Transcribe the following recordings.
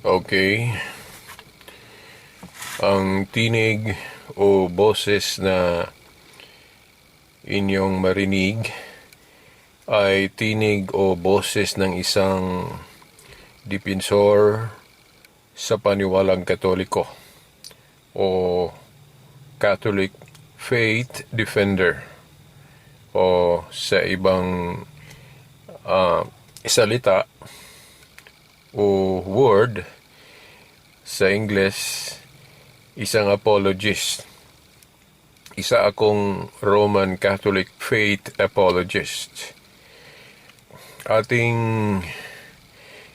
Okay. Ang tinig o boses na inyong marinig ay tinig o boses ng isang dipensor sa paniwalang Katoliko o Catholic Faith Defender o sa ibang salita o word sa English, isang apologist. Isa akong Roman Catholic Faith apologist. Ating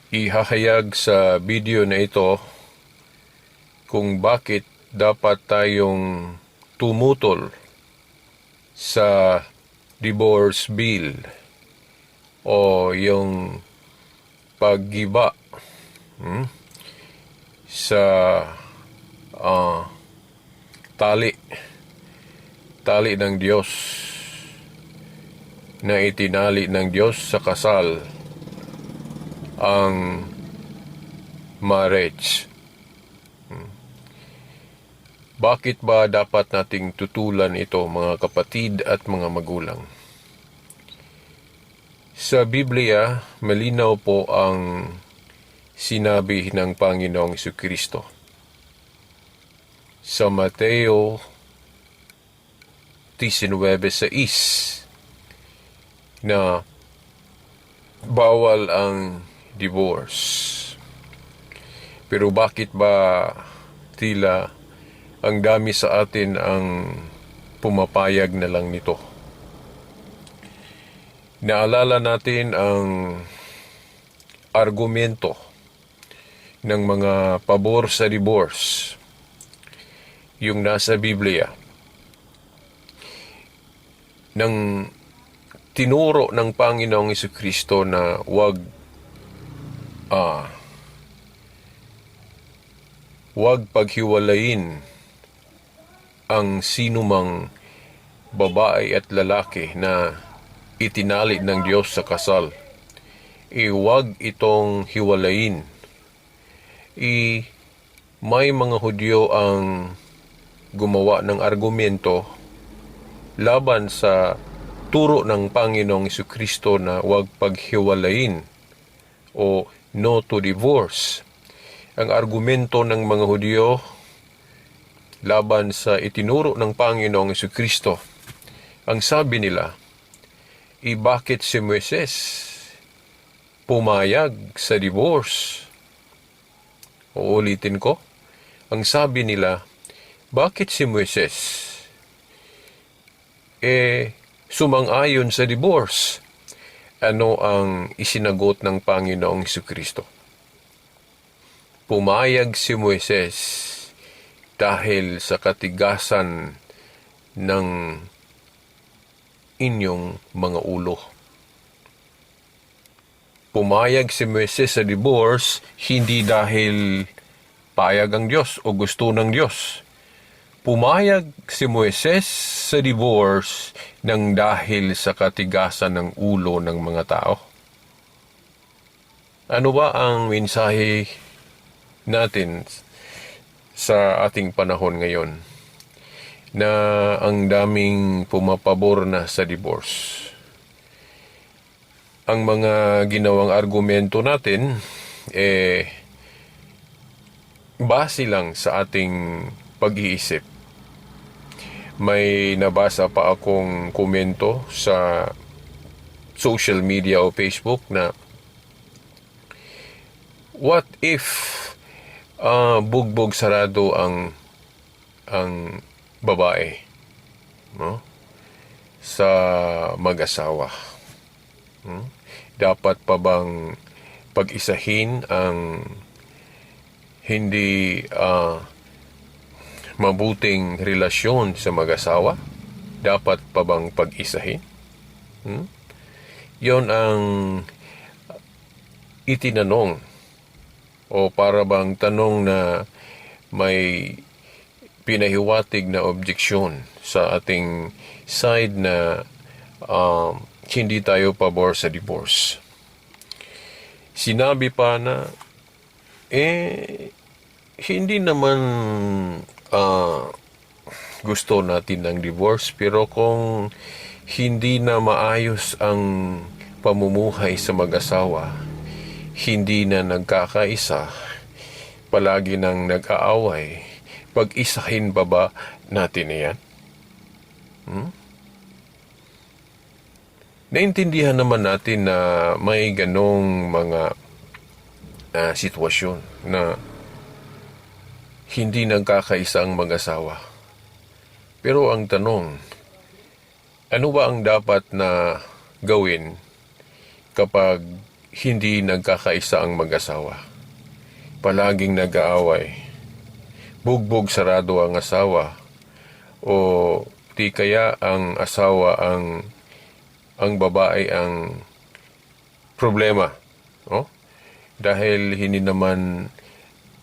ihahayag sa video na ito kung bakit dapat tayong tumutol sa divorce bill o yung paggiba sa tali ng Diyos na itinali ng Diyos sa kasal, ang marriage. Bakit ba dapat nating tutulan ito, mga kapatid at mga magulang? Sa Biblia, malinaw po ang sinabi ng Panginoong Jesucristo. Sa Mateo 19:6 na bawal ang divorce. Pero bakit ba tila ang dami sa atin ang pumapayag na lang nito? Naalala natin ang argumento ng mga pabor sa divorce, yung nasa Biblia, nang tinuro ng Panginoong Jesucristo na wag paghiwalayin ang sinumang babae at lalaki na itinali ng Diyos sa kasal. Huwag itong hiwalayin. May mga Hudyo ang gumawa ng argumento laban sa turo ng Panginoong Jesucristo na huwag paghiwalayin o no to divorce. Ang argumento ng mga Hudyo laban sa itinuro ng Panginoong Jesucristo, ang sabi nila, bakit si Moises pumayag sa divorce? Uulitin ko, ang sabi nila, bakit si Moises sumang-ayon sa divorce? Ano ang isinagot ng Panginoong Jesucristo? Pumayag si Moises dahil sa katigasan ng inyong mga ulo. Pumayag si Moises sa divorce hindi dahil payag ang Diyos o gusto ng Diyos. Pumayag si Moises sa divorce nang dahil sa katigasan ng ulo ng mga tao. Ano ba ang mensahe natin sa ating panahon ngayon na ang daming pumapabor na sa divorce? Ang mga ginawang argumento natin base lang sa ating pag-iisip. May nabasa pa akong komento sa social media o Facebook na what if bugbog sarado ang babae, no? Sa mag-asawa. Dapat pa bang pag-isahin ang hindi mabuting relasyon sa mag-asawa? Dapat pa bang pag-isahin? Yon ang itinanong o para bang tanong na may pinahiwatig na objeksyon sa ating side na hindi tayo pabor sa divorce. Sinabi pa na hindi naman gusto natin ng divorce, pero kung hindi na maayos ang pamumuhay sa mag-asawa, hindi na nagkakaisa, palagi nang nag-aaway, pag-isahin ba natin iyan? Naintindihan naman natin na may ganong mga sitwasyon na hindi nagkakaisa ang mag-asawa. Pero ang tanong, ano ba ang dapat na gawin kapag hindi nagkakaisa ang mag-asawa? Palaging nag-aaway, bugbog sarado ang asawa, o di kaya ang asawa ang babae ang problema, no? Dahil hindi naman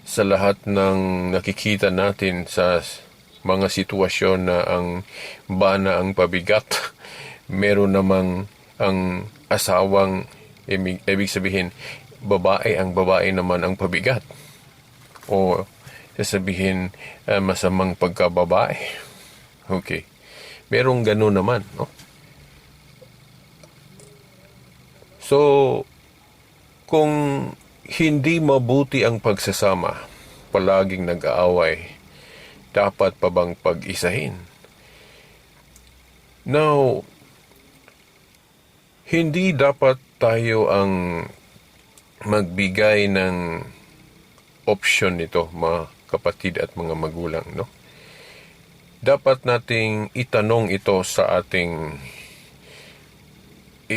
sa lahat ng nakikita natin sa mga sitwasyon na ang bana ang pabigat, meron namang ang asawang, ibig sabihin, ang babae naman ang pabigat. O sasabihin, masamang pagkababae. Okay. Merong gano'n naman, no? So, kung hindi mabuti ang pagsasama, palaging nag-aaway, dapat pa bang pag-isahin? Now, hindi dapat tayo ang magbigay ng option nito, mga kapatid at mga magulang, no? Dapat nating itanong ito sa ating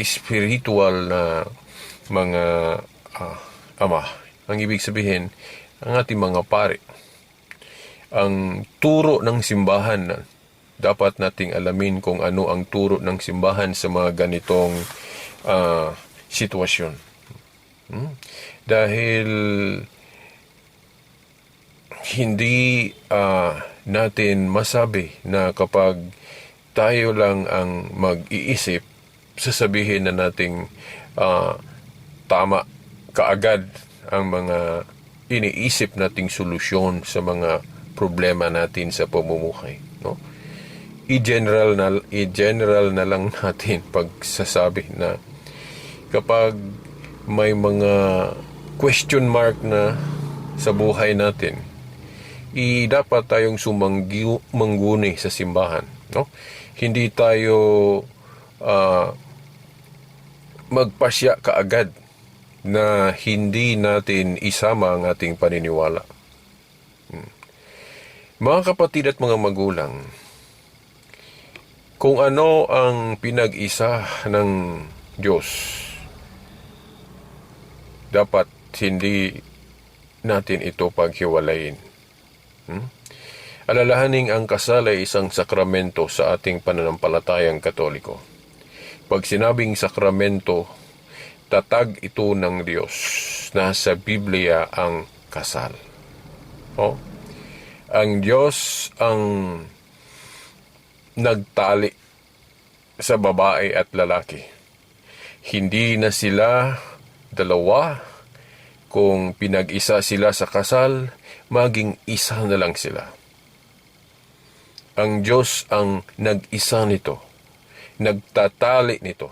spiritual na mga ama. Ang ibig sabihin, ang ating mga pare. Ang turo ng simbahan, dapat nating alamin kung ano ang turo ng simbahan sa mga ganitong sitwasyon. Dahil hindi natin masabi na kapag tayo lang ang mag-iisip, sasabihin na nating tama kaagad ang mga iniisip nating solusyon sa mga problema natin sa pamumuhay, no? I-general na lang natin pagsasabi na kapag may mga question mark na sa buhay natin, dapat tayong sumangguni sa simbahan, no? Hindi tayo magpasya kaagad na hindi natin isama ang ating paniniwala. Mga kapatid at mga magulang, kung ano ang pinag-isa ng Diyos, dapat hindi natin ito paghiwalayin. Alalahaning ang kasal ay isang sakramento sa ating pananampalatayang Katoliko. Pag sinabing sakramento, tatag ito ng Diyos. Nasa Biblia ang kasal. Ang Diyos ang nagtali sa babae at lalaki. Hindi na sila dalawa. Kung pinag-isa sila sa kasal, maging isa na lang sila. Ang Diyos ang nag-isa nito. Nagtatali nito.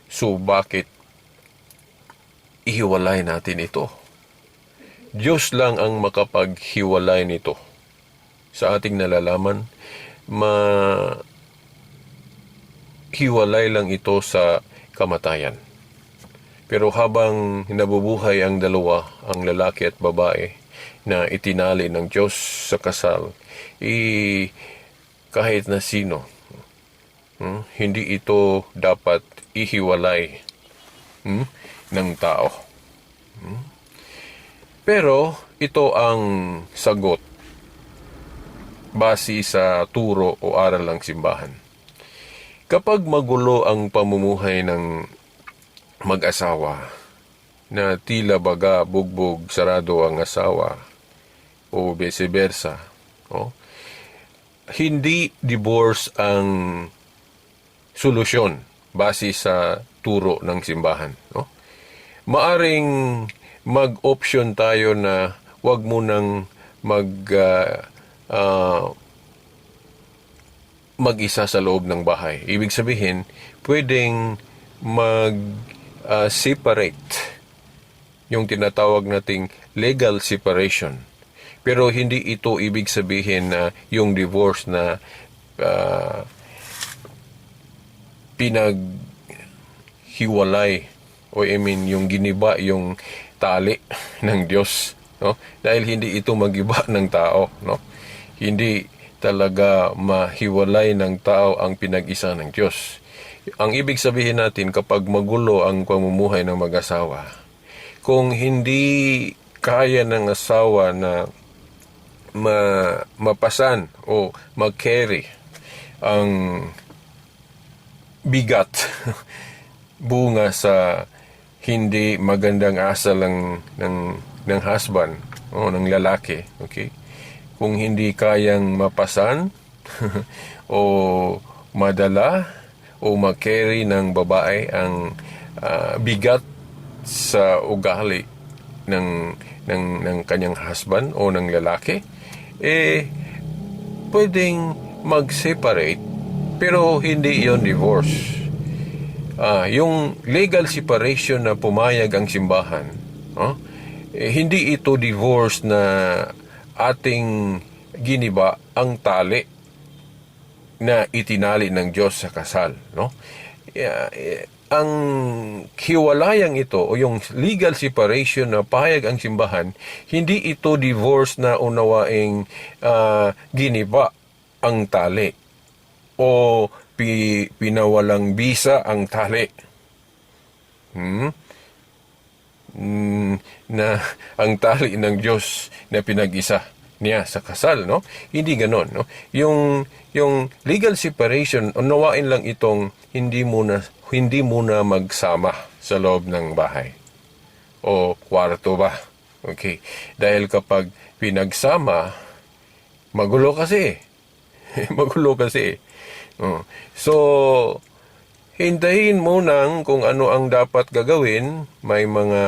So bakit ihiwalay natin ito? Diyos lang ang makapaghiwalay nito. Sa ating nalalaman, hiwalay lang ito sa kamatayan. Pero habang nabubuhay ang dalawa, ang lalaki at babae, na itinali ng Diyos sa kasal, kahit na sino, hindi ito dapat ihiwalay ng tao. Pero ito ang sagot base sa turo o aral ng simbahan. Kapag magulo ang pamumuhay ng mag-asawa, na tila baga bugbog sarado ang asawa o vice versa, hindi divorce ang solusyon base sa turo ng simbahan, Maaring mag-option tayo na wag munang mag-isa sa loob ng bahay. Ibig sabihin, pwedeng separate yung tinatawag nating legal separation. Pero hindi ito ibig sabihin na yung divorce na pinaghiwalay o yung giniba yung tali ng Diyos, no? Dahil hindi ito magiba ng tao, no? Hindi talaga mahiwalay ng tao ang pinag-isa ng Diyos. Ang ibig sabihin natin kapag magulo ang pamumuhay ng mag-asawa, kung hindi kaya ng asawa na mapasan o mag-carry ang bigat bunga sa hindi magandang asal ng husband o ng lalaki, okay? Kung hindi kayang mapasan o madala o mag-carry ng babae ang bigat sa ugali ng kanyang husband o ng lalaki, pwedeng mag-separate pero hindi yon divorce. Yung legal separation na pumayag ang simbahan, hindi ito divorce na ating giniba ang tali na itinali ng Diyos sa kasal, no? Ang hiwalayang ito o yung legal separation na payag ang simbahan, hindi ito divorce na unawaing giniba ang tali o pinawalang bisa ang tali. Na ang tali ng Diyos na pinag-isa niya sa kasal, no? Hindi ganon, no? Yung legal separation, unawain lang itong hindi muna magsama sa loob ng bahay o kwarto ba. Okay. Dahil kapag pinagsama, magulo kasi. Magulo kasi. So, hintayin mo nang kung ano ang dapat gagawin. May mga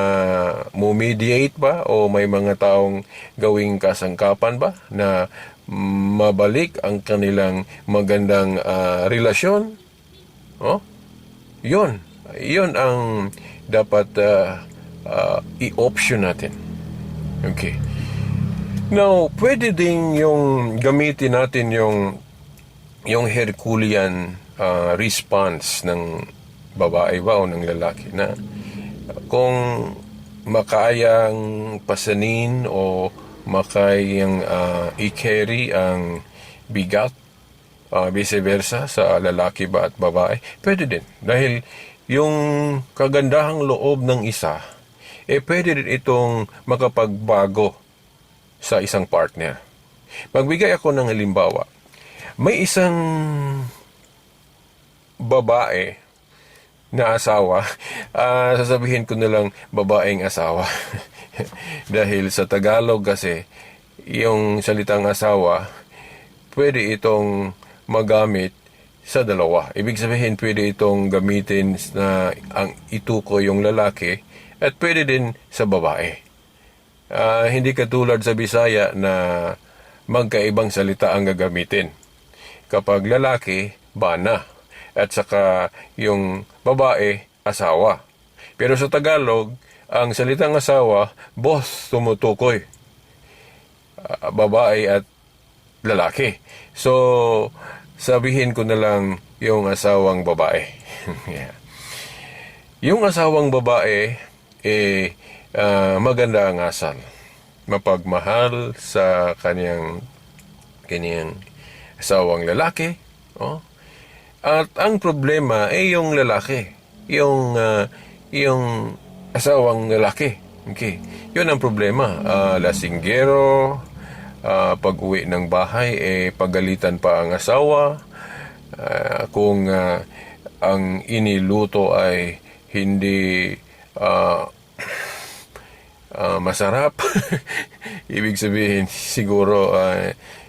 mediate ba o may mga taong gawing kasangkapan ba na mabalik ang kanilang magandang relasyon? Yun ang dapat i-option natin. Okay. Now, pwede ding yung gamitin natin yung Herculean response ng babae ba o ng lalaki na kung makayang pasanin o makayang i-carry ang bigat, vice versa sa lalaki ba at babae, pwede din. Dahil yung kagandahang loob ng isa, pwede din itong makapagbago sa isang partner. Magbigay ako ng halimbawa. May isang babae na asawa, sasabihin ko na lang babaeng asawa. Dahil sa Tagalog kasi, yung salitang asawa, pwede itong magamit sa dalawa. Ibig sabihin, pwede itong gamitin na ang ituko yung lalaki at pwede din sa babae. Hindi katulad sa Bisaya na magkaibang salita ang gagamitin. Kapag lalaki, bana. At saka yung babae, asawa. Pero sa Tagalog, ang salitang asawa, both tumutukoy. Babae at lalaki. So, sabihin ko na lang yung asawang babae. Yeah. Yung asawang babae, maganda ang asal. Mapagmahal sa kaniyang asawang lalaki. At ang problema yung lalaki. Yung asawang lalaki. Okay. Yun ang problema. Lasinggero, pag-uwi ng bahay, pagalitan pa ang asawa. Kung ang iniluto ay hindi masarap, ibig sabihin siguro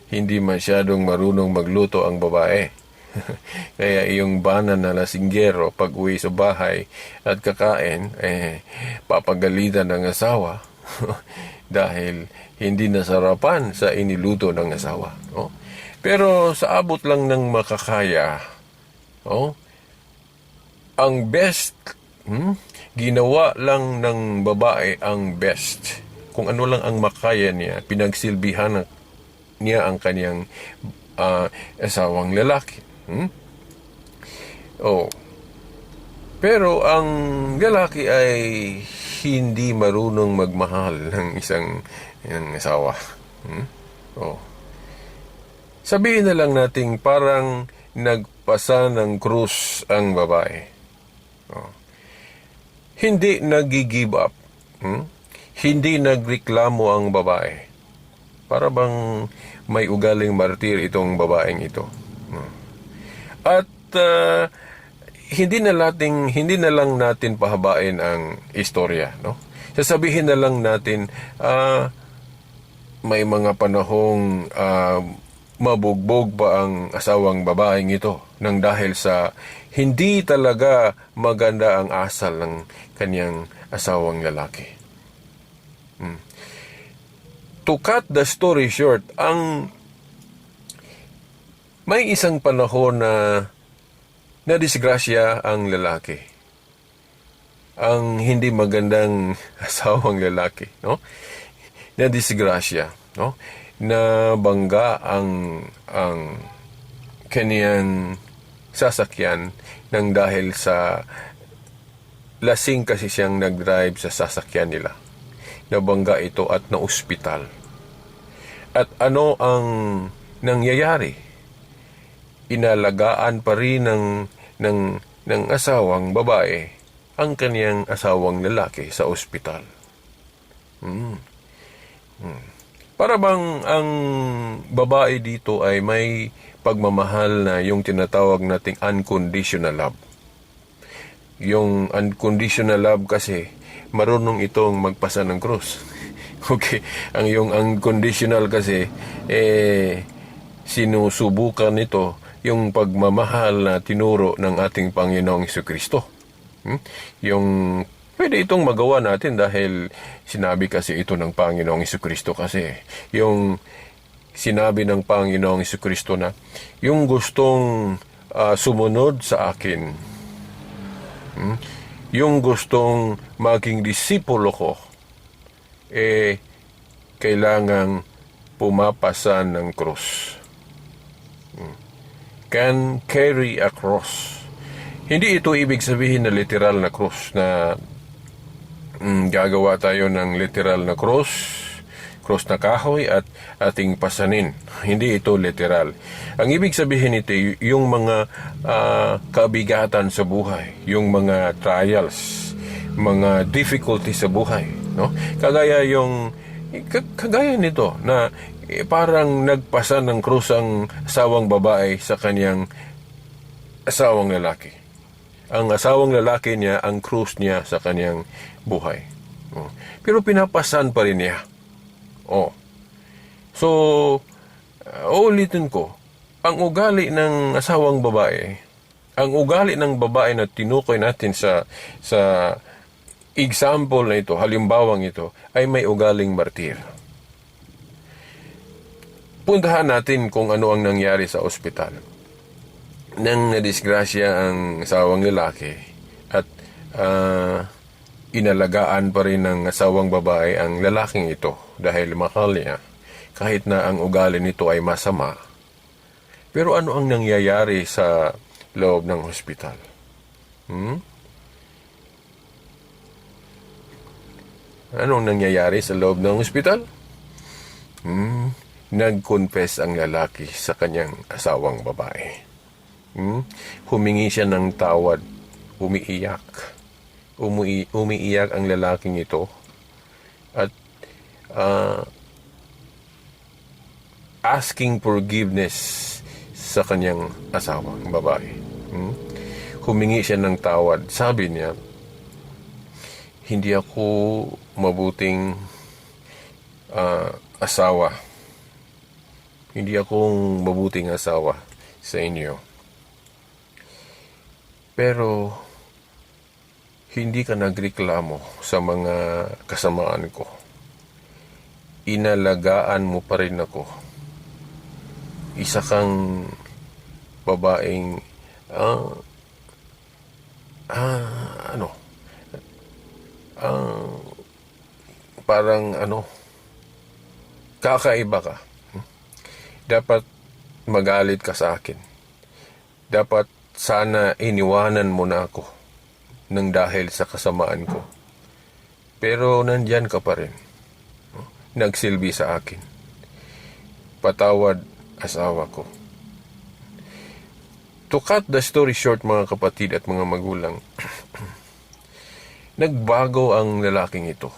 hindi masyadong marunong magluto ang babae. Kaya yung bana na lasinggero pag uwi sa bahay at kakain, papagalitan ng asawa dahil hindi nasarapan sa iniluto ng asawa. No? Pero sa abot lang ng makakaya, no? Ang best, ginawa lang ng babae ang best. Kung ano lang ang makaya niya, pinagsilbihan niya ang kanyang asawang lalaki. Oh. Pero ang lalaki ay hindi marunong magmahal ng isang asawa. Oh. Sabihin na lang nating parang nagpasa ng krus ang babae. Oh. Hindi nag-give up. Hindi nagreklamo ang babae. Para bang may ugaling martir itong babaeng ito. At hindi na lang natin pahabain ang istorya, no? Sasabihin na lang natin may mga panahong mabugbog pa ang asawang babaeng ito nang dahil sa hindi talaga maganda ang asal ng kanyang asawang lalaki. To cut the story short, may isang panahon na nadisgrasya ang lalaki. Ang hindi magandang asawang lalaki, no? Nadisgrasya, no? Nabangga ang kaniyang sasakyan nang dahil sa lasing kasi siyang nag-drive sa sasakyan nila. Nabangga ito at na-ospital. At ano ang nangyayari? Inalagaan pa rin ng asawang babae ang kaniyang asawang lalaki sa ospital. Para bang ang babae dito ay may pagmamahal na yung tinatawag nating unconditional love. Yung unconditional love kasi marunong itong magpasa ng krus. Okay, ang yung unconditional kasi sinusubukan nito yung pagmamahal na tinuro ng ating Panginoong Jesucristo. Yung pwede itong magawa natin dahil sinabi kasi ito ng Panginoong Jesucristo kasi. Yung sinabi ng Panginoong Jesucristo na yung gustong sumunod sa akin, yung gustong maging disipulo ko, kailangang pumapasa ng krus. Can carry a cross. Hindi ito ibig sabihin na literal na krus na gagawa tayo ng literal na krus na kahoy at ating pasanin. Hindi ito literal. Ang ibig sabihin ito, yung mga kabigatan sa buhay, yung mga trials, mga difficulty sa buhay, no? Kagaya nito na parang nagpasa ng krus ang asawang babae sa kanyang asawang lalaki. Ang asawang lalaki niya, ang krus niya sa kanyang buhay. Pero pinapasan pa rin niya. So, ulitin ko, ang ugali ng asawang babae, ang ugali ng babae na tinukoy natin sa example na ito, halimbawang ito, ay may ugaling martir. Puntahan natin kung ano ang nangyari sa ospital. Nang nadisgrasya ang asawang lalaki at inalagaan pa rin ng asawang babae ang lalaking ito dahil mahal niya, kahit na ang ugali nito ay masama. Pero ano ang nangyayari sa loob ng hospital? Anong nangyayari sa loob ng hospital? Nag-confess ang lalaki sa kanyang asawang babae. Humingi siya ng tawad, umiiyak. Umiiyak ang lalaking ito at asking forgiveness sa kanyang asawang babae. Humingi siya ng tawad. Sabi niya, hindi ako mabuting asawa. Hindi akong mabuting asawa sa inyo. Pero hindi ka nagreklamo sa mga kasamaan ko. Inalagaan mo pa rin ako. Isa kang babaeng ano, parang kakaiba ka. Dapat magalit ka sa akin. Dapat sana iniwanan mo na ako nang dahil sa kasamaan ko. Pero nandyan ka pa rin. Nagsilbi sa akin. Patawad, asawa ko. To cut the story short, mga kapatid at mga magulang, nagbago ang lalaking ito.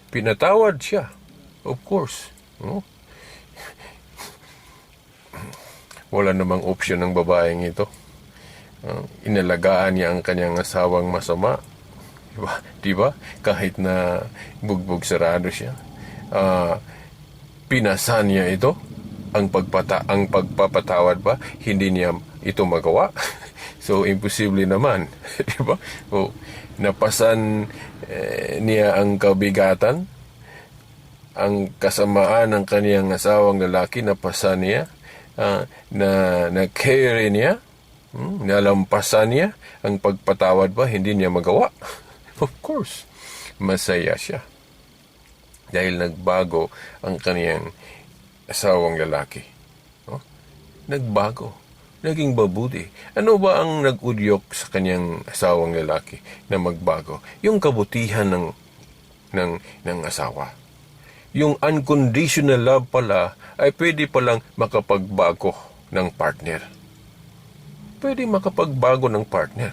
Pinatawad siya. Of course. Wala namang option ng babaeng ito. Inalagaan niya ang kanyang asawang masama. Diba? Kahit na bugbog sarado siya. Pinasan niya ito. Ang pagpapatawad ba, hindi niya ito magawa. So, imposible naman. Diba? O, napasan niya ang kabigatan, ang kasamaan ng kaniyang asawang lalaki, napasan niya, na-carry niya, nalampasan niya, ang pagpatawad ba, hindi niya magawa. Of course, masaya siya. Dahil nagbago ang kaniyang asawang lalaki. Nagbago. Naging mabuti. Ano ba ang nag-udyok sa kanyang asawang lalaki na magbago? Yung kabutihan ng asawa. Yung unconditional love pala ay pwede palang makapagbago ng partner. Pwede makapagbago ng partner.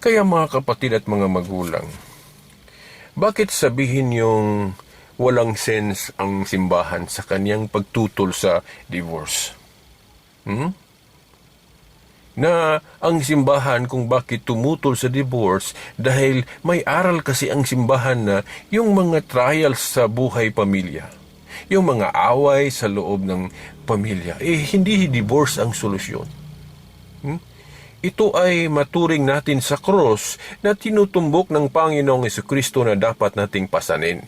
Kaya mga kapatid at mga magulang, bakit sabihin yung walang sense ang simbahan sa kanyang pagtutol sa divorce? Na ang simbahan kung bakit tumutol sa divorce dahil may aral kasi ang simbahan na yung mga trials sa buhay pamilya, yung mga away sa loob ng pamilya, hindi divorce ang solusyon. Ito ay maturing natin sa cross na tinutumbok ng Panginoong Jesucristo na dapat nating pasanin.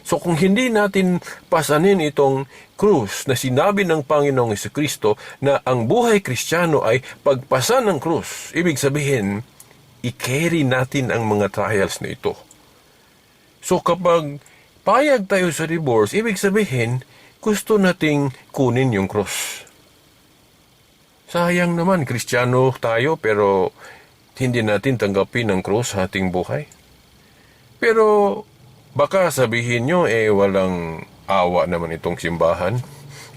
So kung hindi natin pasanin itong krus na sinabi ng Panginoong Jesucristo na ang buhay Kristiyano ay pagpasan ng krus, ibig sabihin, i-carry natin ang mga trials na ito. So kapag payag tayo sa divorce, ibig sabihin, gusto nating kunin yung krus. Sayang naman, Kristiyano tayo, pero hindi natin tanggapin ang krus sa ating buhay. Pero baka sabihin nyo, walang awa naman itong simbahan.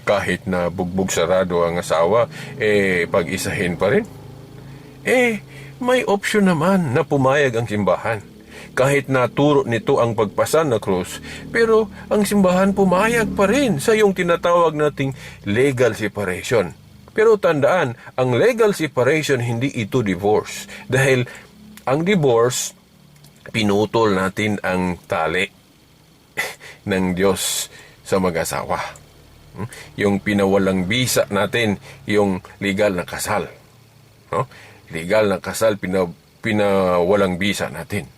Kahit na bugbog sarado ang asawa, pag-isahin pa rin. May option naman na pumayag ang simbahan. Kahit na turo nito ang pagpasan na krus, pero ang simbahan pumayag pa rin sa yung tinatawag nating legal separation. Pero tandaan, ang legal separation hindi ito divorce. Dahil ang divorce, pinutol natin ang tali ng Diyos sa mag-asawa. Yung pinawalang bisa natin, yung legal na kasal. Legal na kasal, pinawalang bisa natin.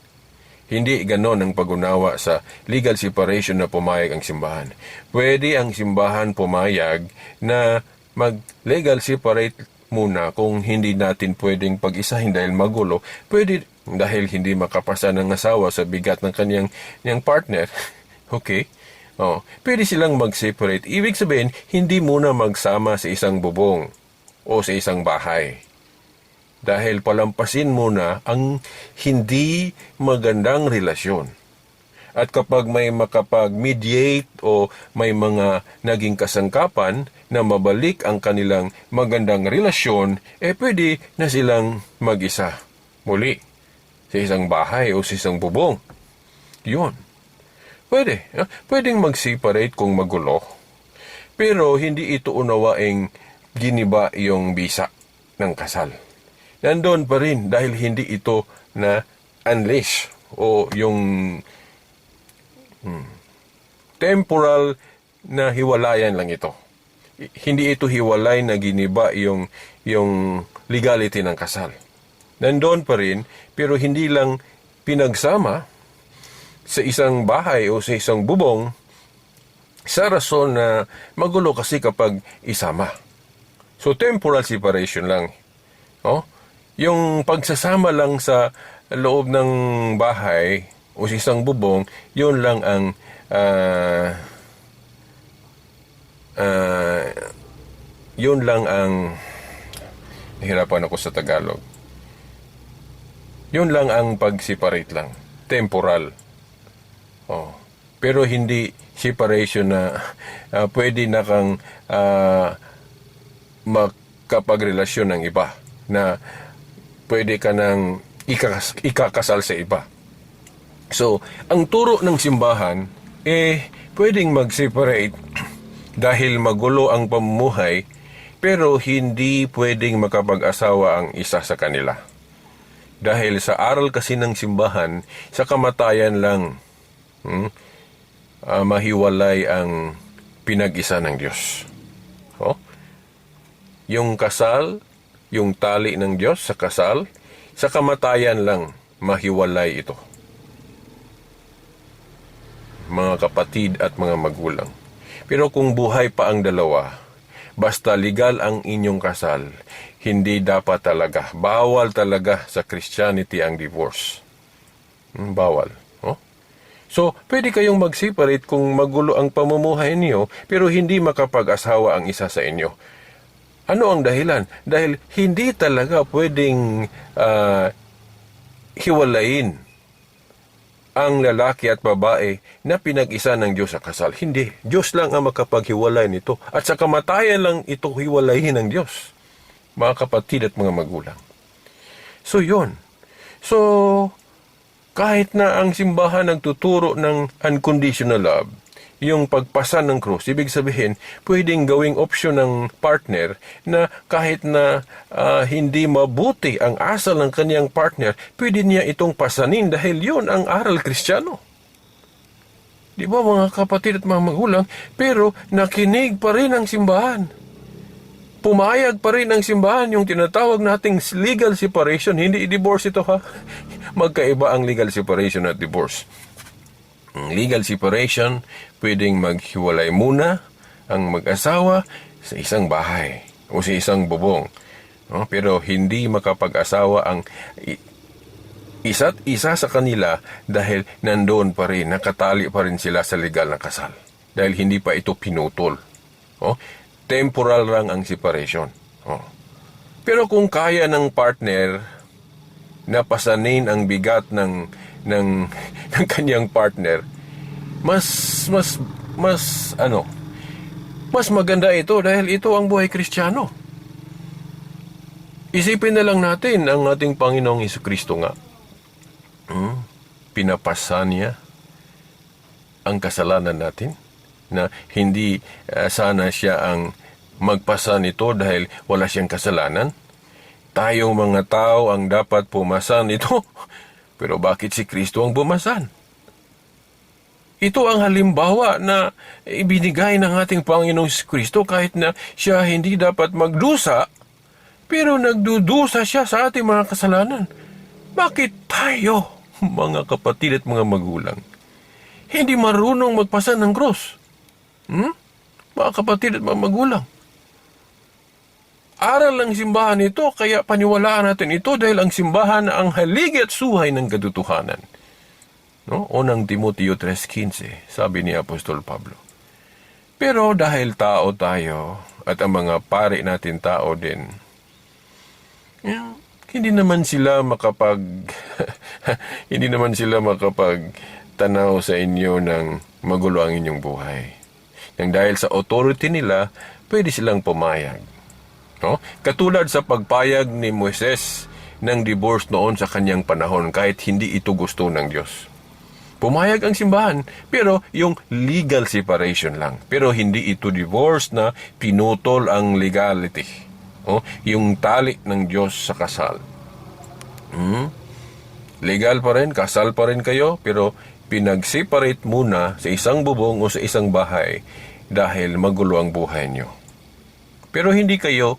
Hindi ganon ang pag-unawa sa legal separation na pumayag ang simbahan. Pwede ang simbahan pumayag na mag-legal separate muna kung hindi natin pwedeng pag-isahin dahil magulo. Pwede dahil hindi makapasa ng asawa sa bigat ng kanyang partner. Okay? Pwede silang mag-separate. Ibig sabihin, hindi muna magsama sa isang bubong o sa isang bahay. Dahil palampasin muna ang hindi magandang relasyon. At kapag may makapag-mediate o may mga naging kasangkapan na mabalik ang kanilang magandang relasyon, pwede na silang mag-isa muli sa isang bahay o sa isang bubong. Yun. Pwede. Pwedeng mag-separate kung magulo. Pero hindi ito unawaing giniba yung bisa ng kasal. Nandun pa rin dahil hindi ito na unleash o yung temporal na hiwalayan lang ito. hindi ito hiwalay na giniba yung legality ng kasal. Nandoon pa rin, pero hindi lang pinagsama sa isang bahay o sa isang bubong sa rason na magulo kasi kapag isama. So, temporal separation lang. Oh? Yung pagsasama lang sa loob ng bahay o sa isang bubong, yun lang ang nahirapan ako sa Tagalog. Yun lang ang pag-separate lang. Temporal. Oh. Pero hindi separation na pwede na kang makapagrelasyon ng iba. Na pwede ka nang ikakasal sa iba. So, ang turo ng simbahan, pwedeng mag-separate dahil magulo ang pamumuhay, pero hindi pwedeng makapag-asawa ang isa sa kanila. Dahil sa aral kasi ng simbahan, sa kamatayan lang mahiwalay ang pinag-isa ng Diyos. Oh? Yung kasal, yung tali ng Diyos sa kasal, sa kamatayan lang mahiwalay ito. Mga kapatid at mga magulang. Pero kung buhay pa ang dalawa, basta legal ang inyong kasal, hindi dapat talaga, bawal talaga sa Christianity ang divorce. Bawal. Oh? So, pwede kayong mag-separate kung magulo ang pamumuhay niyo, pero hindi makapag-asawa ang isa sa inyo. Ano ang dahilan? Dahil hindi talaga pwedeng hiwalayin ang lalaki at babae na pinag-isa ng Diyos sa kasal. Hindi. Diyos lang ang makapaghiwalay nito. At sa kamatayan lang ito hiwalayin ng Diyos. Mga kapatid at mga magulang. So, yun. So, kahit na ang simbahan nagtuturo ng unconditional love, yung pagpasa ng krus, ibig sabihin, pwedeng gawing opsyon ng partner na kahit na hindi mabuti ang asal ng kanyang partner, pwede niya itong pasanin dahil yun ang aral Kristiyano. Di ba mga kapatid at mga magulang? Pero nakinig pa rin ang simbahan. Pumayag pa rin ang simbahan yung tinatawag nating legal separation. Hindi i-divorce ito ha. Magkaiba ang legal separation at divorce. Legal separation, pwedeng maghiwalay muna ang mag-asawa sa isang bahay o sa isang bubong. No? Pero hindi makapag-asawa ang isa't isa sa kanila dahil nandoon pa rin, nakatali pa rin sila sa legal na kasal. Dahil hindi pa ito pinutol. No? Temporal lang ang separation. No? Pero kung kaya ng partner na pasanin ang bigat ng kanyang partner, mas maganda ito dahil ito ang buhay Kristiyano. Isipin na lang natin ang ating Panginoong Hesukristo nga. Pinapasa niya ang kasalanan natin na hindi sana siya ang magpasa nito dahil wala siyang kasalanan. Tayong mga tao ang dapat pumasan ito. Pero bakit si Kristo ang bumasan? Ito ang halimbawa na ibinigay ng ating Panginoong Kristo kahit na siya hindi dapat magdusa, pero nagdudusa siya sa ating mga kasalanan. Bakit tayo, mga kapatid at mga magulang, hindi marunong magpasan ng krus? Mga kapatid at mga magulang. Aral ng simbahan ito, kaya paniwalaan natin ito dahil ang simbahan ang haligi at suhay ng katotohanan. No? Unang Timoteo 3:15, sabi ni Apostol Pablo. Pero dahil tao tayo at ang mga pari natin tao din, hindi naman sila makapagtanaw sa inyo ng magulo ang inyong buhay. Nang dahil sa authority nila, pwede silang pumayag. No? Katulad sa pagpayag ni Moises ng divorce noon sa kanyang panahon kahit hindi ito gusto ng Diyos. Pumayag ang simbahan, pero yung legal separation lang. Pero hindi ito divorce na pinutol ang legality. Yung tali ng Diyos sa kasal. Legal pa rin, kasal pa rin kayo, pero pinag-separate muna sa isang bubong o sa isang bahay dahil magulo ang buhay nyo. Pero hindi kayo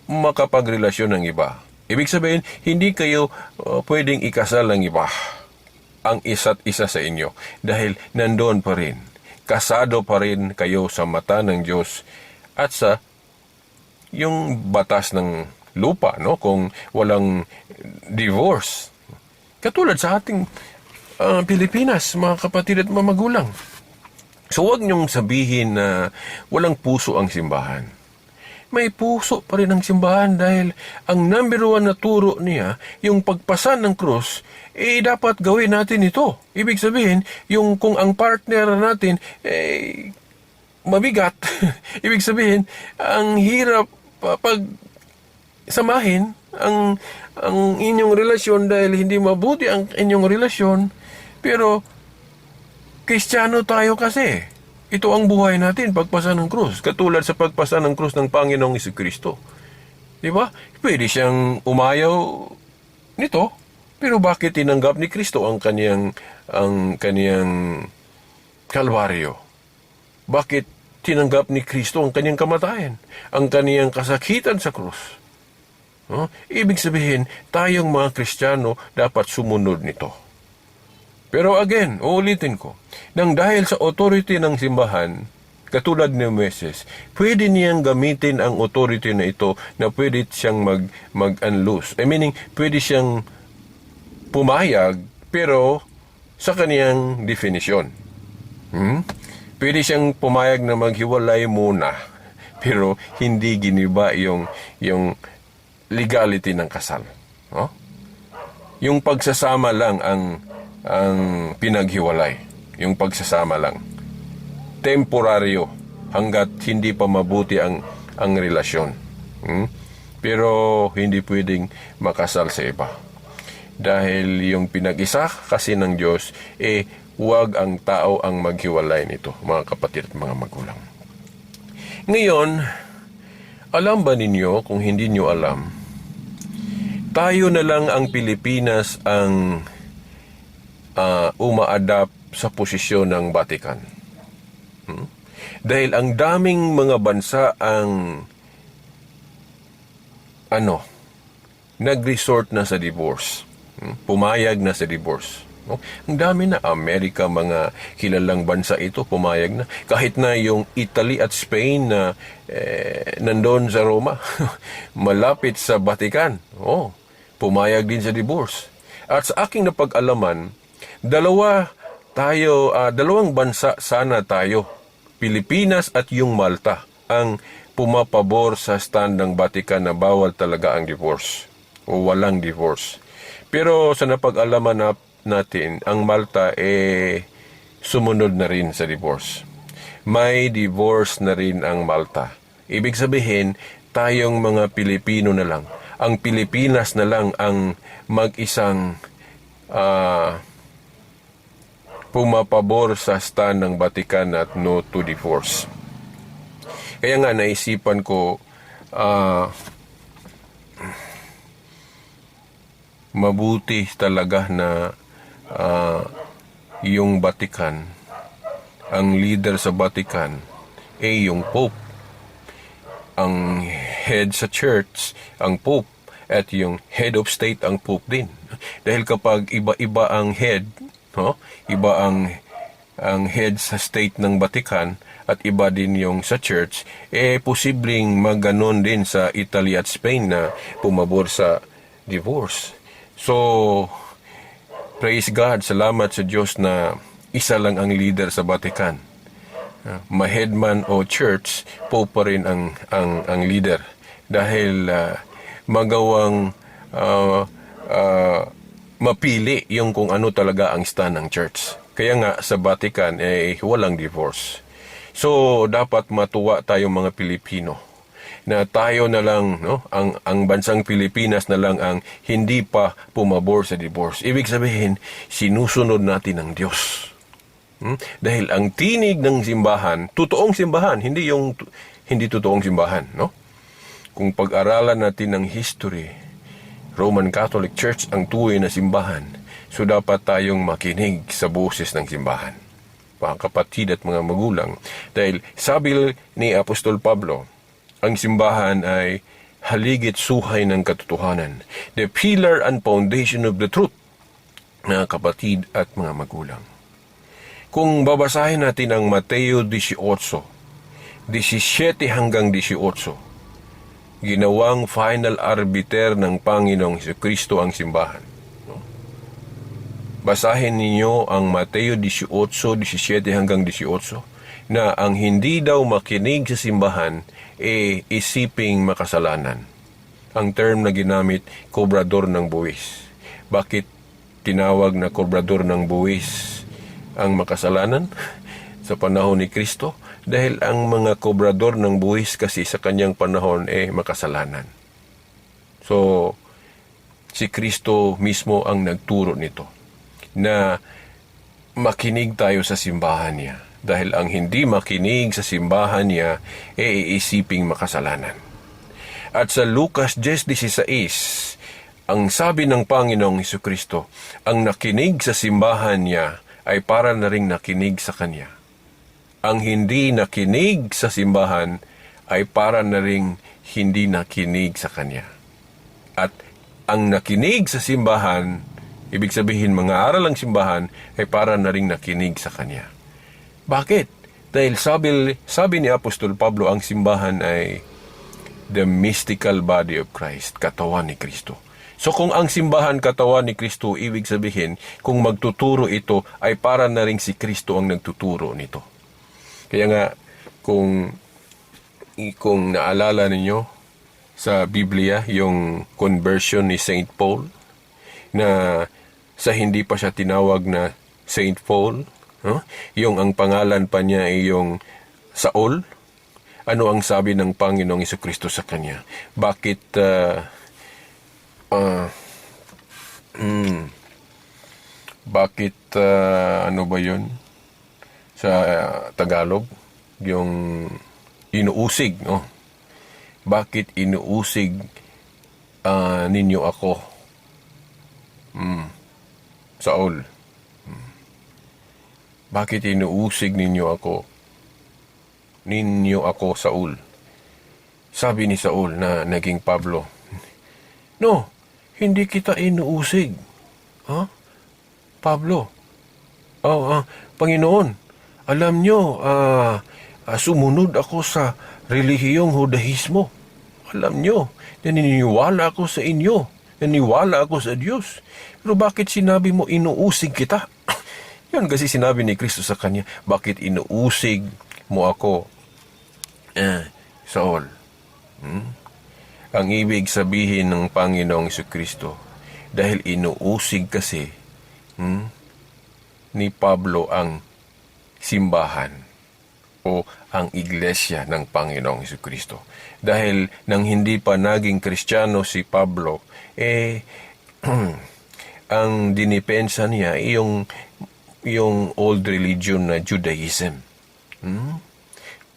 makapagrelasyon ng iba. Ibig sabihin, hindi kayo pwedeng ikasal ng iba ang isa't isa sa inyo dahil nandoon pa rin. Kasado pa rin kayo sa mata ng Diyos at sa yung batas ng lupa, no? Kung walang divorce. Katulad sa ating Pilipinas, mga kapatid at mga magulang. So huwag niyong sabihin na walang puso ang simbahan. May puso pa rin ang simbahan dahil ang number one na turo niya, yung pagpasan ng krus, dapat gawin natin ito. Ibig sabihin, yung kung ang partner natin, mabigat. Ibig sabihin, ang hirap pag samahin ang inyong relasyon dahil hindi mabuti ang inyong relasyon. Pero, Kristiyano tayo kasi. Ito ang buhay natin, pagpasa ng krus. Katulad sa pagpasa ng krus ng Panginoong Jesucristo. Diba? Pwede siyang umayaw nito, pero bakit tinanggap ni Kristo ang kaniyang kalbaryo? Bakit tinanggap ni Kristo ang kaniyang kamatayan? Ang kaniyang kasakitan sa krus? Ibig sabihin, tayong mga Kristiyano dapat sumunod nito. Pero again, uulitin ko, nang dahil sa authority ng simbahan, katulad ni Moises, pwede niyang gamitin ang authority na ito na pwede siyang mag-unloose. Meaning, pwede siyang pumayag, pero sa kaniyang definition. Pwede siyang pumayag na maghiwalay muna, pero hindi giniba yung legality ng kasal. Yung pagsasama lang ang pinaghiwalay. Yung pagsasama lang. Temporaryo hanggat hindi pa mabuti ang relasyon. Pero hindi pwedeng makasal sa iba. Dahil yung pinag-isa kasi ng Diyos, huwag ang tao ang maghiwalay nito, mga kapatid at mga magulang. Ngayon, alam ba ninyo, kung hindi nyo alam, tayo na lang ang Pilipinas ang uma-adapt sa posisyon ng Vatican. Dahil ang daming mga bansa ang nag-resort na sa divorce. Pumayag na sa divorce. Ang dami na. Amerika, mga kilalang bansa ito, pumayag na. Kahit na yung Italy at Spain na nandoon sa Roma, malapit sa Vatican. Pumayag din sa divorce. At sa aking napag-alaman, dalawang bansa sana tayo, Pilipinas at yung Malta, ang pumapabor sa stand ng Vatican na bawal talaga ang divorce o walang divorce. Pero sa napag-alaman natin, ang Malta sumunod na rin sa divorce. May divorce na rin ang Malta. Ibig sabihin, tayong mga Pilipino na lang, ang Pilipinas na lang ang mag-isang pumapabor sa stand ng Vatican at no to divorce. Kaya nga naisipan ko, mabuti talaga na yung Vatican, ang leader sa Vatican, yung Pope. Ang head sa church, ang Pope, at yung head of state, ang Pope din. Dahil kapag iba-iba ang head, iba ang head sa state ng Vatican at iba din yung sa church, posibleng maganon din sa Italy at Spain na pumabor sa divorce. So, praise God, salamat sa Diyos na isa lang ang leader sa Vatican. Ma-head man o church, Pope pa rin ang leader. Dahil magawang mapili yung kung ano talaga ang stand ng church. Kaya nga sa Vatican walang divorce. So dapat matuwa tayong mga Pilipino na tayo na lang, ang bansang Pilipinas na lang ang hindi pa pumabor sa divorce. Ibig sabihin, sinusunod natin ang Diyos. Dahil ang tinig ng simbahan, totoong simbahan, hindi totoong simbahan, Kung pag-aralan natin ng history, Roman Catholic Church ang tunay na simbahan. So dapat tayong makinig sa boses ng simbahan. mga kapatid at mga magulang. Dahil sabi ni Apostol Pablo, ang simbahan ay haligit suhay ng katotohanan, the pillar and foundation of the truth, mga kapatid at mga magulang. Kung babasahin natin ang Mateo 18, 17 hanggang 18, ginawang final arbiter ng Panginoong Jesucristo ang simbahan. Basahin ninyo ang Mateo 18, 17 hanggang 18, na ang hindi daw makinig sa simbahan isiping makasalanan. Ang term na ginamit, kobrador ng buwis. Bakit tinawag na kobrador ng buwis ang makasalanan sa panahon ni Kristo? Dahil ang mga kobrador ng buwis kasi sa kanyang panahon makasalanan. So, si Kristo mismo ang nagturo nito, na makinig tayo sa simbahan niya. Dahil ang hindi makinig sa simbahan niya, iisiping makasalanan. At sa Lucas 10:16, ang sabi ng Panginoong Jesucristo, ang nakinig sa simbahan niya ay para na ring nakinig sa Kanya. Ang hindi nakinig sa simbahan ay para na ring hindi nakinig sa Kanya. At ang nakinig sa simbahan, ibig sabihin mga aral ng simbahan, ay para na ring nakinig sa Kanya. Bakit? Dahil sabi ni Apostol Pablo, ang simbahan ay the mystical body of Christ, katawan ni Kristo. So kung ang simbahan katawan ni Kristo, ibig sabihin, kung magtuturo ito, ay para na rin si Kristo ang nagtuturo nito. Kaya nga, kung naalala ninyo sa Biblia, yung conversion ni Saint Paul, na sa hindi pa siya tinawag na Saint Paul, yung ang pangalan pa niya ay yung Saul, ano ang sabi ng Panginoong Jesucristo sa kanya? Ano ba yun? Sa Tagalog, yung inuusig, no? Bakit inuusig ninyo ako? Saul. Bakit inuusig ninyo ako? Saul. Sabi ni Saul na naging Pablo, no, hindi kita inuusig. Pablo, Panginoon, alam nyo, sumunod ako sa relihiyong Judaismo. Alam nyo, naniniwala ako sa inyo. Naniniwala ako sa Diyos. Pero bakit sinabi mo inuusig kita? Yun kasi sinabi ni Kristo sa kanya, bakit inuusig mo ako, Saul? Ang ibig sabihin ng Panginoong Jesucristo, dahil inuusig kasi ni Pablo ang simbahan o ang iglesia ng Panginoong Jesucristo. Dahil nang hindi pa naging Kristiyano si Pablo, ang dinipensa niya yung old religion na Judaism.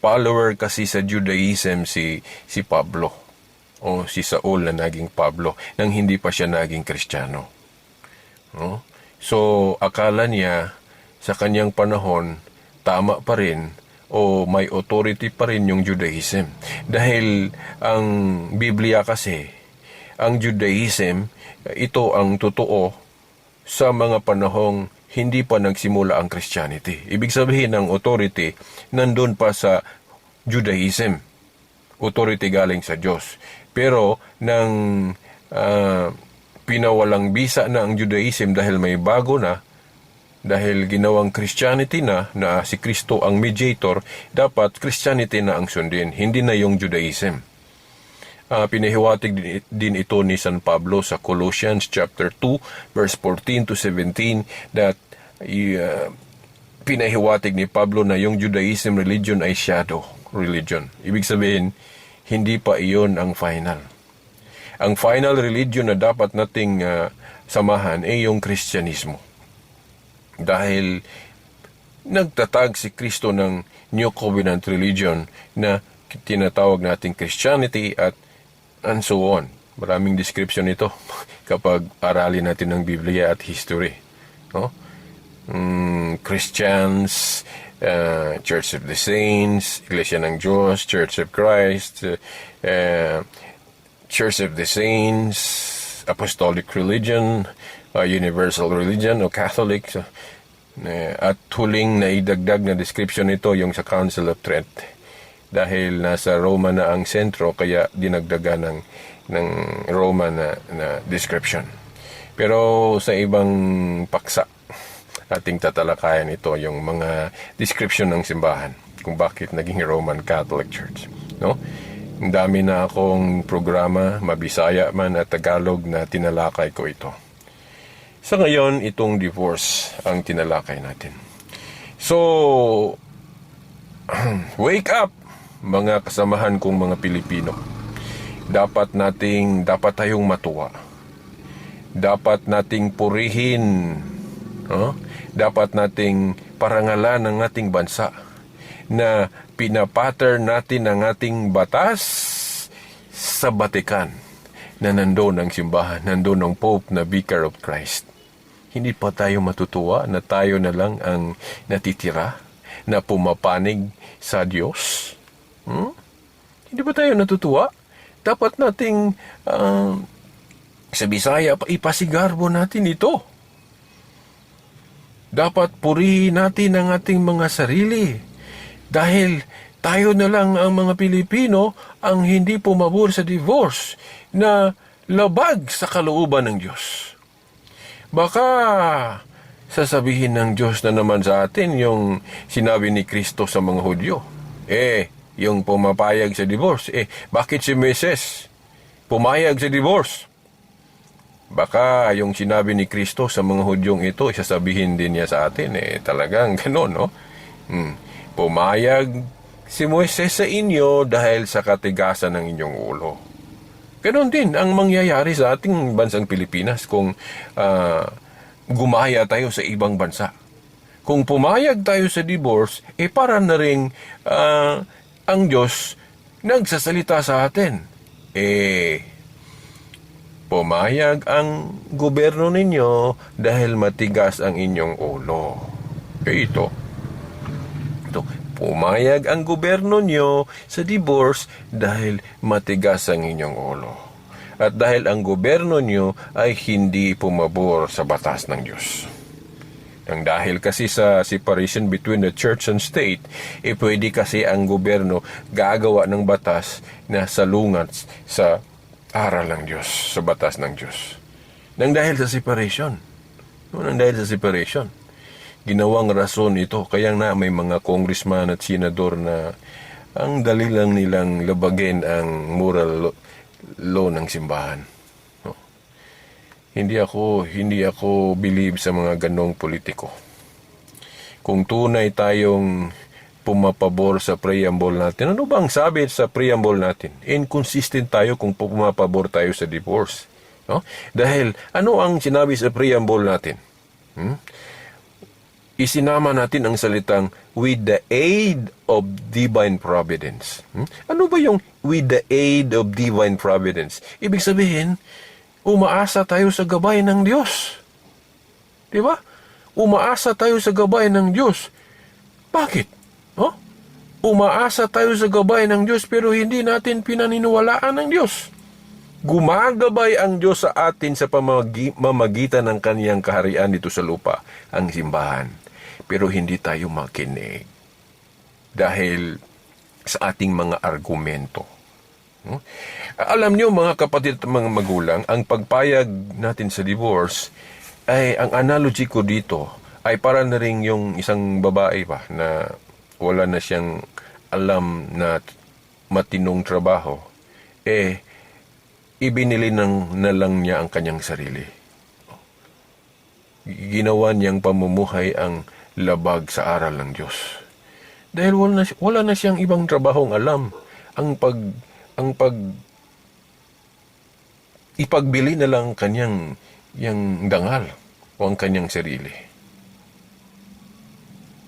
Follower kasi sa Judaism si Pablo o si Saul na naging Pablo nang hindi pa siya naging Kristiyano. So akala niya sa kanyang panahon tama pa rin o may authority pa rin yung Judaism. Dahil ang Biblia kasi, ang Judaism, ito ang totoo sa mga panahong hindi pa nagsimula ang Christianity. Ibig sabihin ng authority, nandun pa sa Judaism. Authority galing sa Diyos. Pero nang pinawalang bisa na ang Judaism dahil may bago na, dahil ginawang Christianity na si Kristo ang mediator, dapat Christianity na ang sundin, hindi na yung Judaism. Pinahiwatig din ito ni San Pablo sa Colossians chapter 2 verse 14 to 17 that pinahiwatig ni Pablo na yung Judaism religion ay shadow religion. Ibig sabihin, hindi pa iyon ang final. Ang final religion na dapat nating samahan ay yung Kristyanismo. Dahil nagtatag si Kristo ng New Covenant religion na tinatawag nating Christianity and so on. Maraming description ito kapag aralin natin ng Biblia at history. No? Christians, Church of the Saints, Iglesia ng Diyos, Church of Christ, Church of the Saints, Apostolic Religion, Universal Religion o Catholic. At huling na idagdag na description nito yung sa Council of Trent. Dahil nasa Roma na ang sentro, kaya dinagdagan ng Roma na description. Pero sa ibang paksa, ating tatalakayan ito yung mga description ng simbahan kung bakit naging Roman Catholic Church, no? Ang dami na akong programa, Mabisaya man at Tagalog, na tinalakay ko ito. Sa ngayon, itong divorce ang tinalakay natin. So, wake up, mga kasamahan kong mga Pilipino. Dapat tayong matuwa. Dapat nating purihin, dapat nating parangalan ng ating bansa na pinapattern natin ang ating batas sa Batikan na nandoon ang simbahan, nandoon ang Pope na Vicar of Christ. Hindi pa tayo matutuwa na tayo na lang ang natitira na pumapanig sa Diyos? Hindi ba tayo natutuwa? Dapat nating sa Bisaya, ipasigarbo natin ito. Dapat purihin natin ang ating mga sarili. Dahil tayo na lang ang mga Pilipino ang hindi pumabor sa divorce na labag sa kalooban ng Diyos. Baka sasabihin ng Diyos na naman sa atin yung sinabi ni Kristo sa mga Hudyo. Yung pumapayag sa divorce. Bakit si Moises pumayag sa divorce? Baka yung sinabi ni Kristo sa mga Hudyong ito, isasabihin din niya sa atin. Talagang gano'n, no? Pumayag si Moises sa inyo dahil sa katigasan ng inyong ulo. Ganon din ang mangyayari sa ating bansang Pilipinas kung gumaya tayo sa ibang bansa. Kung pumayag tayo sa divorce, para na rin ang Diyos nagsasalita sa atin. Pumayag ang gobyerno ninyo dahil matigas ang inyong ulo. Ito. Pumayag ang gobyerno nyo sa divorce dahil matigas ang inyong ulo. At dahil ang gobyerno nyo ay hindi pumabor sa batas ng Diyos. Nang dahil kasi sa separation between the church and state, pwede kasi ang gobyerno gagawa ng batas na salungat sa aral ng Diyos, sa batas ng Diyos. Nang dahil sa separation. Ginawang rason ito. Kaya na may mga congressman at senador na ang dali lang nilang labagin ang moral law ng simbahan. Hindi ako believe sa mga ganong politiko. Kung tunay tayong pumapabor sa preamble natin, ano bang sabi sa preamble natin? Inconsistent tayo kung pumapabor tayo sa divorce. Dahil ano ang sinabi sa preamble natin? Isinama natin ang salitang with the aid of divine providence. Ano ba yung with the aid of divine providence? Ibig sabihin, umaasa tayo sa gabay ng Diyos. Di ba? Umaasa tayo sa gabay ng Diyos. Bakit? Umaasa tayo sa gabay ng Diyos pero hindi natin pinaniniwalaan ng Diyos. Gumagabay ang Diyos sa atin sa pamamagitan ng kaniyang kaharian dito sa lupa, ang simbahan. Pero hindi tayo makinig dahil sa ating mga argumento. Alam niyo mga kapatid at mga magulang, ang pagpayag natin sa divorce ay, ang analogy ko dito ay para na rin yung isang babae pa na wala na siyang alam na matinong trabaho. Ibinili na lang niya ang kanyang sarili. Ginawa niyang pamumuhay ang labag sa aral ng Diyos. Dahil wala na siyang ibang trabahong alam. Ang ipagbili na lang kanyang yang dangal o ang kanyang sarili.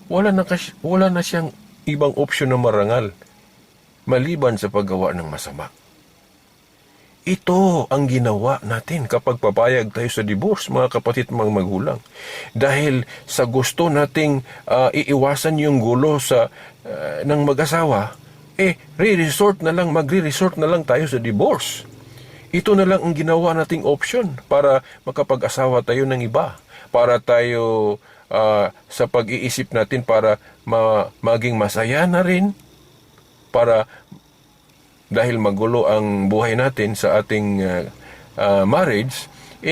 Wala na siyang ibang opsyon na marangal maliban sa paggawa ng masama. Ito ang ginawa natin kapag papayag tayo sa divorce, mga kapatid, mga magulang. Dahil sa gusto nating iiwasan yung gulo ng mag-asawa, magre-resort na lang tayo sa divorce. Ito na lang ang ginawa nating option para makapag-asawa tayo ng iba. Para tayo sa pag-iisip natin para maging masaya na rin. Para dahil magulo ang buhay natin sa ating marriage,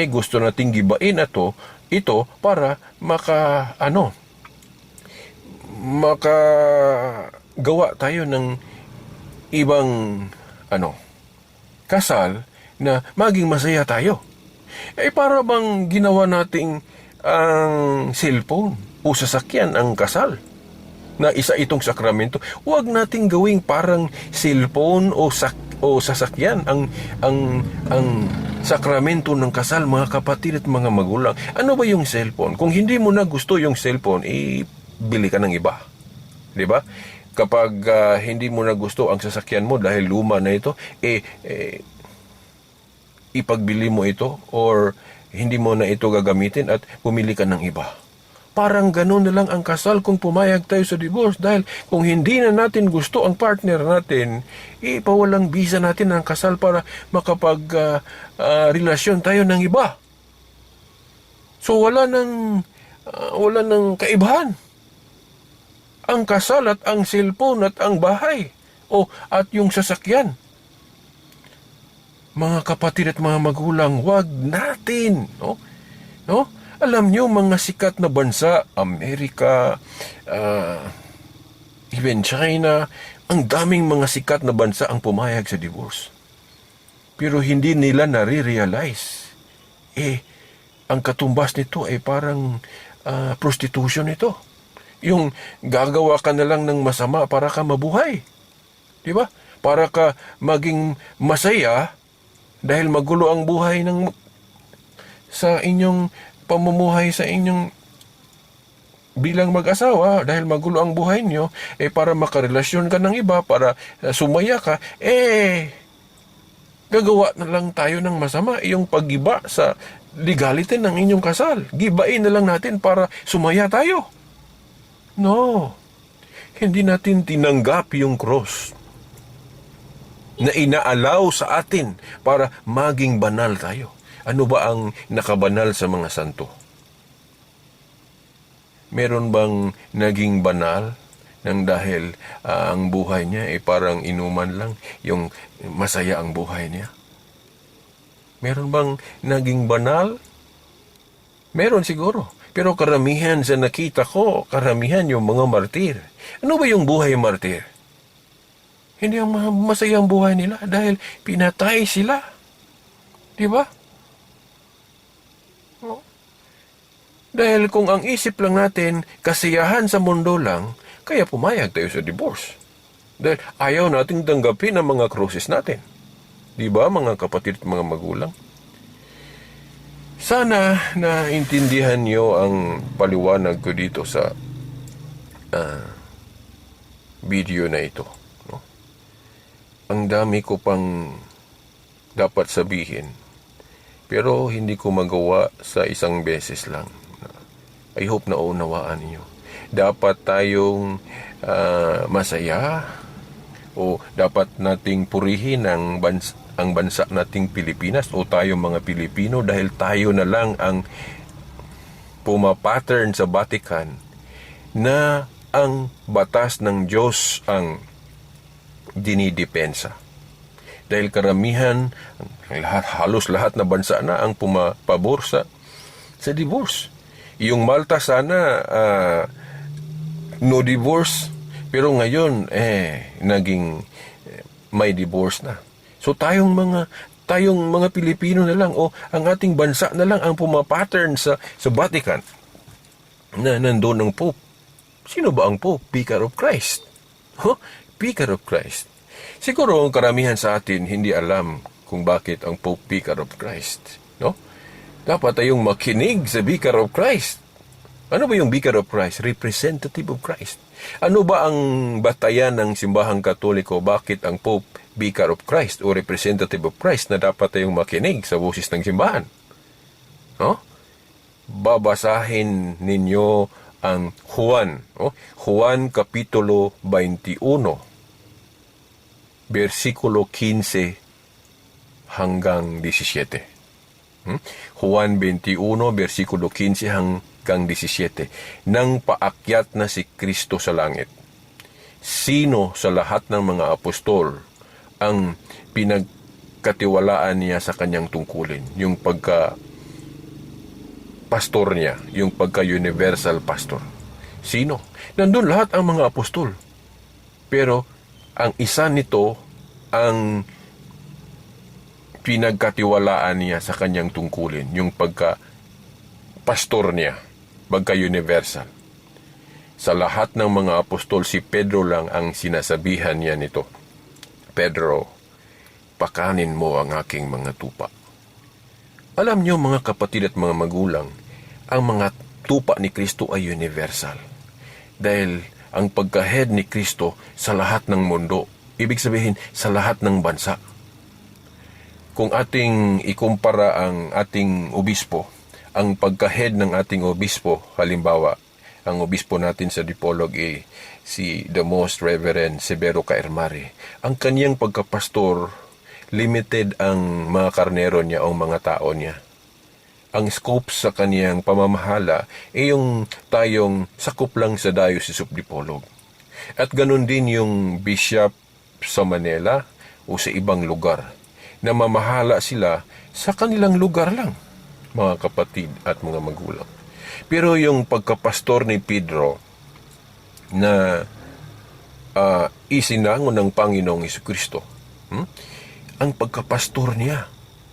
gusto nating gibain ito para makagawa tayo ng ibang kasal na maging masaya tayo. Para bang ginawa nating ang cellphone o sasakyan ang kasal na isa itong sakramento? Huwag nating gawing parang cellphone o sasakyan ang sakramento ng kasal, mga kapatid at mga magulang. Ano ba yung cellphone? Kung hindi mo na gusto yung cellphone, bili ka ng iba. 'Di ba? Kapag hindi mo na gusto ang sasakyan mo dahil luma na ito, ipagbili mo ito or hindi mo na ito gagamitin at pumili ka ng iba. Parang gano'n na lang ang kasal kung pumayag tayo sa divorce. Dahil kung hindi na natin gusto ang partner natin, pawalang bisa natin ang kasal para makapag-relasyon tayo ng iba. So wala nang kaibahan. Ang kasal at ang cellphone at ang bahay at yung sasakyan. Mga kapatid at mga magulang, wag natin, no? Alam nyo, mga sikat na bansa, Amerika, even China, ang daming mga sikat na bansa ang pumayag sa divorce. Pero hindi nila nare-realize. Ang katumbas nito ay parang prostitution ito. Yung gagawa ka na lang ng masama para ka mabuhay. Di ba? Para ka maging masaya dahil magulo ang buhay sa inyong pamumuhay sa inyong bilang mag-asawa, dahil magulo ang buhay nyo, para makarelasyon ka ng iba, para sumaya ka, gagawa na lang tayo ng masama. Yung paggiba sa legality ng inyong kasal, gibain na lang natin para sumaya tayo. No, hindi natin tinanggap yung cross na inaalaw sa atin para maging banal tayo. Ano ba ang nakabanal sa mga santo? Meron bang naging banal nang dahil ang buhay niya parang inuman lang, yung masaya ang buhay niya? Meron bang naging banal? Meron siguro. Pero karamihan sa nakita ko, karamihan yung mga martir. Ano ba yung buhay martir? Hindi ang masaya ang buhay nila dahil pinatay sila. Di ba? Dahil kung ang isip lang natin, kasiyahan sa mundo lang, kaya pumayag tayo sa divorce. Dahil ayaw nating tanggapin ang mga krushes natin. Di ba, mga kapatid at mga magulang? Sana naintindihan niyo ang paliwanag ko dito sa video na ito. No? Ang dami ko pang dapat sabihin, pero hindi ko magawa sa isang beses lang. I hope na unawaan niyo. Dapat tayong masaya o dapat nating purihin ang bansa nating Pilipinas o tayong mga Pilipino dahil tayo na lang ang pumapattern sa Vatican na ang batas ng Diyos ang dinidepensa. Dahil karamihan, halos lahat na bansa na ang pumapabor sa divorce. Yung Malta sana no divorce, pero ngayon naging may divorce na. So tayong mga Pilipino na lang o ang ating bansa na lang ang pumapattern sa Vatican na nandoon ang Pope. Sino ba ang Pope? Vicar of Christ. Vicar of Christ. Siguro ang karamihan sa atin hindi alam kung bakit ang Pope Vicar of Christ, no? Dapat tayong makinig sa Vicar of Christ. Ano ba yung Vicar of Christ? Representative of Christ. Ano ba ang batayan ng simbahang Katoliko? Bakit ang Pope Vicar of Christ o Representative of Christ na dapat tayong makinig sa boses ng simbahan? No? Babasahin ninyo ang Juan. Juan Kapitulo 21, versikulo 15 hanggang 17. Juan 21, versikulo 15 hanggang 17. Nang paakyat na si Kristo sa langit, sino sa lahat ng mga apostol ang pinagkatiwalaan niya sa kanyang tungkulin? Yung pagka-pastor niya, yung pagka-universal pastor. Sino? Nandun lahat ang mga apostol. Pero ang isa nito ang pinagkatiwalaan niya sa kanyang tungkulin, yung pagka-pastor niya, pagka-universal. Sa lahat ng mga apostol, si Pedro lang ang sinasabihan niya nito, Pedro, pakanin mo ang aking mga tupa. Alam niyo mga kapatid at mga magulang, ang mga tupa ni Kristo ay universal. Dahil ang pagka-head ni Kristo sa lahat ng mundo, ibig sabihin sa lahat ng bansa. Kung ating ikumpara ang ating obispo, ang pagka-head ng ating obispo, halimbawa, ang obispo natin sa Dipolog si the Most Reverend Severo Caermari. Ang kaniyang pagkapastor, limited ang mga karnero niya o mga tao niya. Ang scope sa kaniyang pamamahala ay yung tayong sakop lang sa Diocese of Dipolog. At ganun din yung bishop sa Manila o sa ibang lugar, na mamahala sila sa kanilang lugar lang, mga kapatid at mga magulang. Pero yung pagkapastor ni Pedro na isinangon ng Panginoong Jesucristo, ang pagkapastor niya,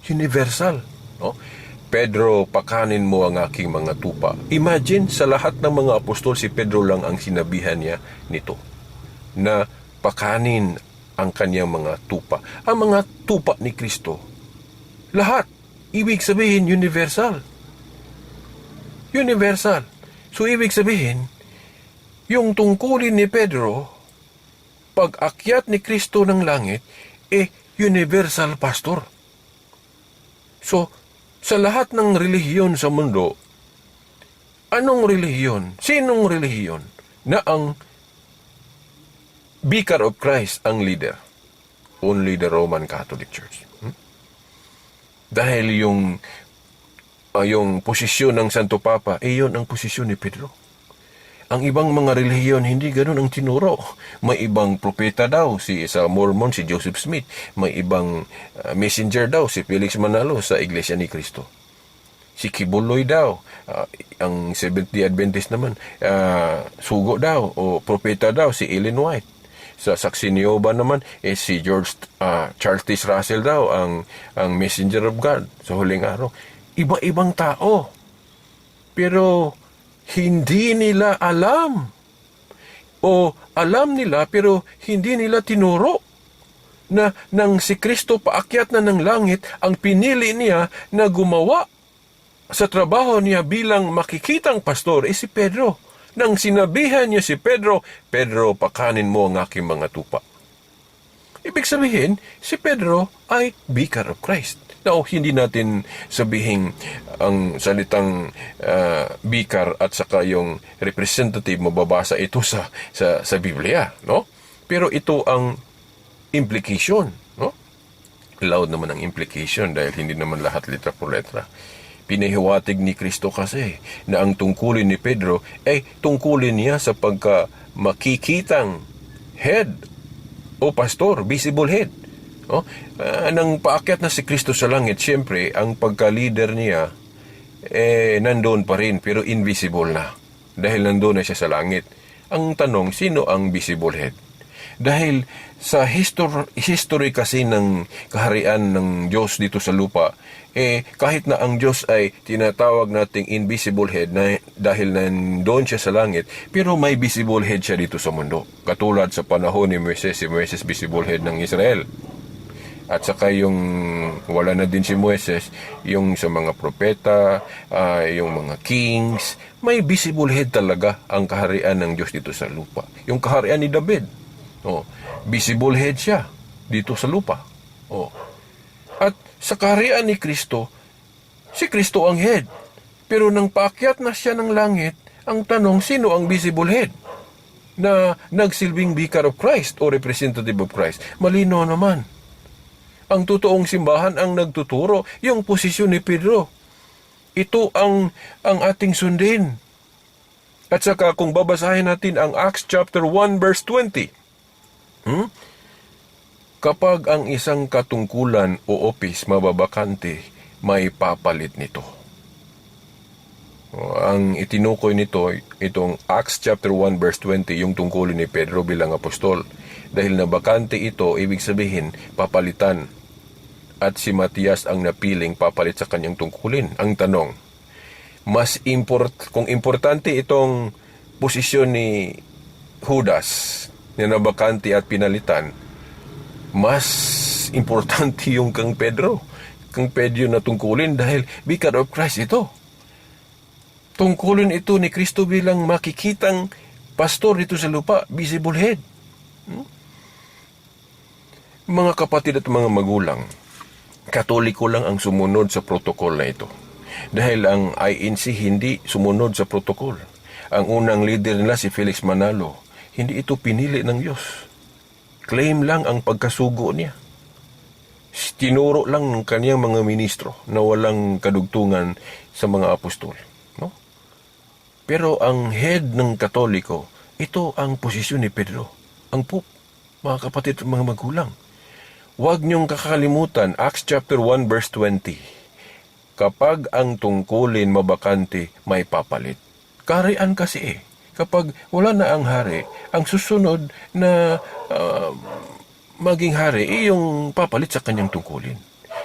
universal. No? Pedro, pakanin mo ang aking mga tupa. Imagine, sa lahat ng mga apostol, si Pedro lang ang sinabihan niya nito, na pakanin ang kanyang mga tupa. Ang mga tupa ni Kristo, lahat, ibig sabihin universal. Universal. So, ibig sabihin, yung tungkulin ni Pedro, pag-akyat ni Kristo ng langit, universal pastor. So, sa lahat ng relihiyon sa mundo, anong relihiyon? Sinong relihiyon na ang Vicar of Christ ang leader? Only the Roman Catholic Church. Dahil yung posisyon ng Santo Papa, yun ang posisyon ni Pedro. Ang ibang mga relihiyon, hindi ganun ang tinuro. May ibang propeta daw, sa Mormon, si Joseph Smith. May ibang messenger daw, si Felix Manalo sa Iglesia ni Cristo. Si Kibuloy daw, ang Seventh-day Adventist naman, sugo daw, o propeta daw, si Ellen White. Sa Saksi Nioba naman, si Charles T. Russell daw, ang messenger of God sa huling araw. Iba-ibang tao. Pero hindi nila alam. O alam nila pero hindi nila tinuro na nang si Kristo paakyat na ng langit, ang pinili niya na gumawa sa trabaho niya bilang makikitang pastor si Pedro. Nang sinabihan niya si Pedro, Pedro, pakanin mo ang aking mga tupa. Ibig sabihin, si Pedro ay Vicar of Christ. Now, hindi natin sabihin ang salitang Vicar at saka yung representative, mababasa ito sa Biblia, no? Pero ito ang implication, no? Loud naman ang implication dahil hindi naman lahat letra por letra. Pinahiwatig ni Kristo kasi na ang tungkulin ni Pedro ay tungkulin niya sa pagka makikitang head o pastor, visible head. Nang paakyat na si Kristo sa langit, siyempre, ang pagka-leader niya nandoon pa rin pero invisible na. Dahil nandoon na siya sa langit. Ang tanong, sino ang visible head? Dahil sa history kasi ng kaharian ng Diyos dito sa lupa, kahit na ang Diyos ay tinatawag nating invisible head dahil nandoon siya sa langit, pero may visible head siya dito sa mundo. Katulad sa panahon ni Moises, si Moises visible head ng Israel. At saka yung wala na din si Moises, yung sa mga propeta, yung mga kings, may visible head talaga ang kaharian ng Diyos dito sa lupa. Yung kaharian ni David, visible head siya dito sa lupa. At sa kaharian ni Kristo, si Kristo ang head. Pero nang paakyat na siya ng langit, ang tanong, sino ang visible head na nagsilbing vicar of Christ o representative of Christ? Malino naman. Ang totoong simbahan ang nagtuturo, yung posisyon ni Pedro. Ito ang ating sundin. At saka kung babasahin natin ang Acts chapter 1 verse 20, kapag ang isang katungkulan o office mababakante, may papalit nito. Ang itinukoy nito, itong Acts chapter 1 verse 20, yung tungkulin ni Pedro bilang apostol. Dahil nabakante ito, ibig sabihin, papalitan. At si Matias ang napiling papalit sa kanyang tungkulin. Ang tanong, kung importante itong posisyon ni Judas na nabakante at pinalitan, mas importante yung kang Pedro na tungkulin dahil vicar of Christ ito. Tungkulin ito ni Kristo bilang makikitang pastor dito sa lupa, visible head. Mga kapatid at mga magulang, Katoliko lang ang sumunod sa protokol na ito. Dahil ang INC hindi sumunod sa protokol. Ang unang leader nila si Felix Manalo, hindi ito pinili ng Diyos. Claim lang ang pagkasugo niya. Tinuro lang ng kaniyang mga ministro na walang kadugtungan sa mga apostol. Pero ang head ng Katoliko, ito ang posisyon ni Pedro, ang Pope, mga kapatid at mga magulang. Huwag niyong kakalimutan, Acts chapter 1 verse 20. Kapag ang tungkulin mabakante, may papalit. Kaharian kasi kapag wala na ang hari, ang susunod na maging hari, yung papalit sa kanyang tungkulin.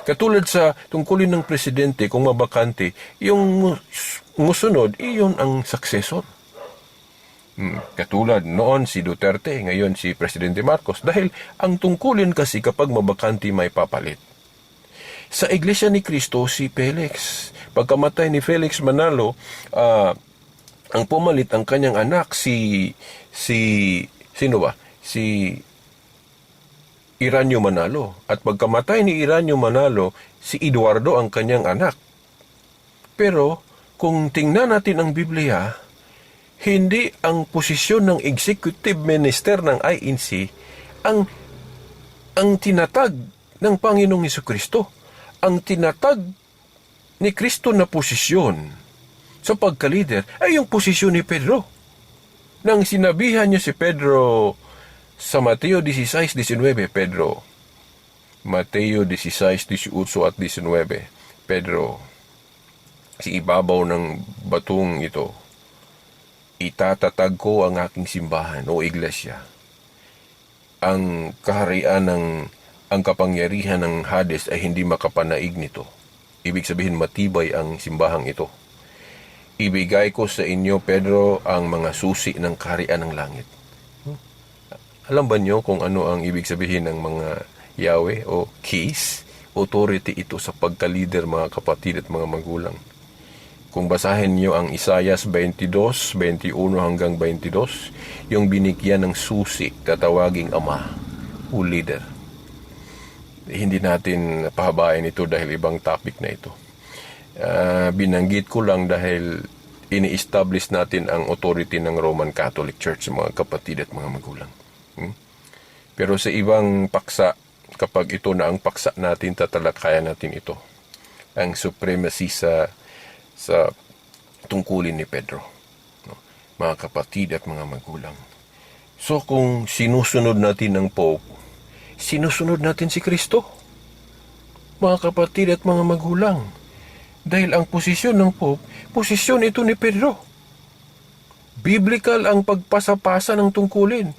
Katulad sa tungkulin ng presidente, kung mabakante, yung musunod, iyon ang successor. Katulad noon si Duterte, ngayon si Presidente Marcos. Dahil ang tungkulin kasi kapag mabakante, may papalit. Sa Iglesia ni Cristo, si Felix. Pagkamatay ni Felix Manalo, ang pumalit ang kanyang anak, sino ba? Si Iranyo Manalo. At pagkamatay ni Iranyo Manalo, si Eduardo ang kanyang anak. Pero kung tingnan natin ang Biblia, hindi ang posisyon ng executive minister ng INC ang tinatag ng Panginoong Hesukristo. Ang tinatag ni Kristo na posisyon sa pagkalider ay yung posisyon ni Pedro. Nang sinabihan niya si Pedro sa Mateo 16:19, Pedro, Mateo 16:18 at 19, Pedro, sa ibabaw ng batong ito, itatatag ko ang aking simbahan o iglesia. Ang kaharian ang kapangyarihan ng Hades ay hindi makapanaig nito. Ibig sabihin matibay ang simbahang ito. Ibigay ko sa inyo, Pedro, ang mga susi ng kaharian ng langit. Alam ba niyo kung ano ang ibig sabihin ng mga Yahweh o keys? Authority ito sa pagka-leader, mga kapatid at mga magulang. Kung basahin niyo ang Isaias 22:21 hanggang 22, yung binigyan ng susi, tatawaging ama o leader. Hindi natin pahabain ito dahil ibang topic na ito. Binanggit ko lang dahil ini-establish natin ang authority ng Roman Catholic Church, mga kapatid at mga magulang. Pero sa ibang paksa, kapag ito na ang paksa natin, tatalakayan natin ito. Ang supremacy sa tungkulin ni Pedro. Mga kapatid at mga magulang. So kung sinusunod natin ang Pope, sinusunod natin si Kristo. Mga kapatid at mga magulang. Dahil ang posisyon ng Pope, posisyon ito ni Pedro. Biblical ang pagpasapasa ng tungkulin.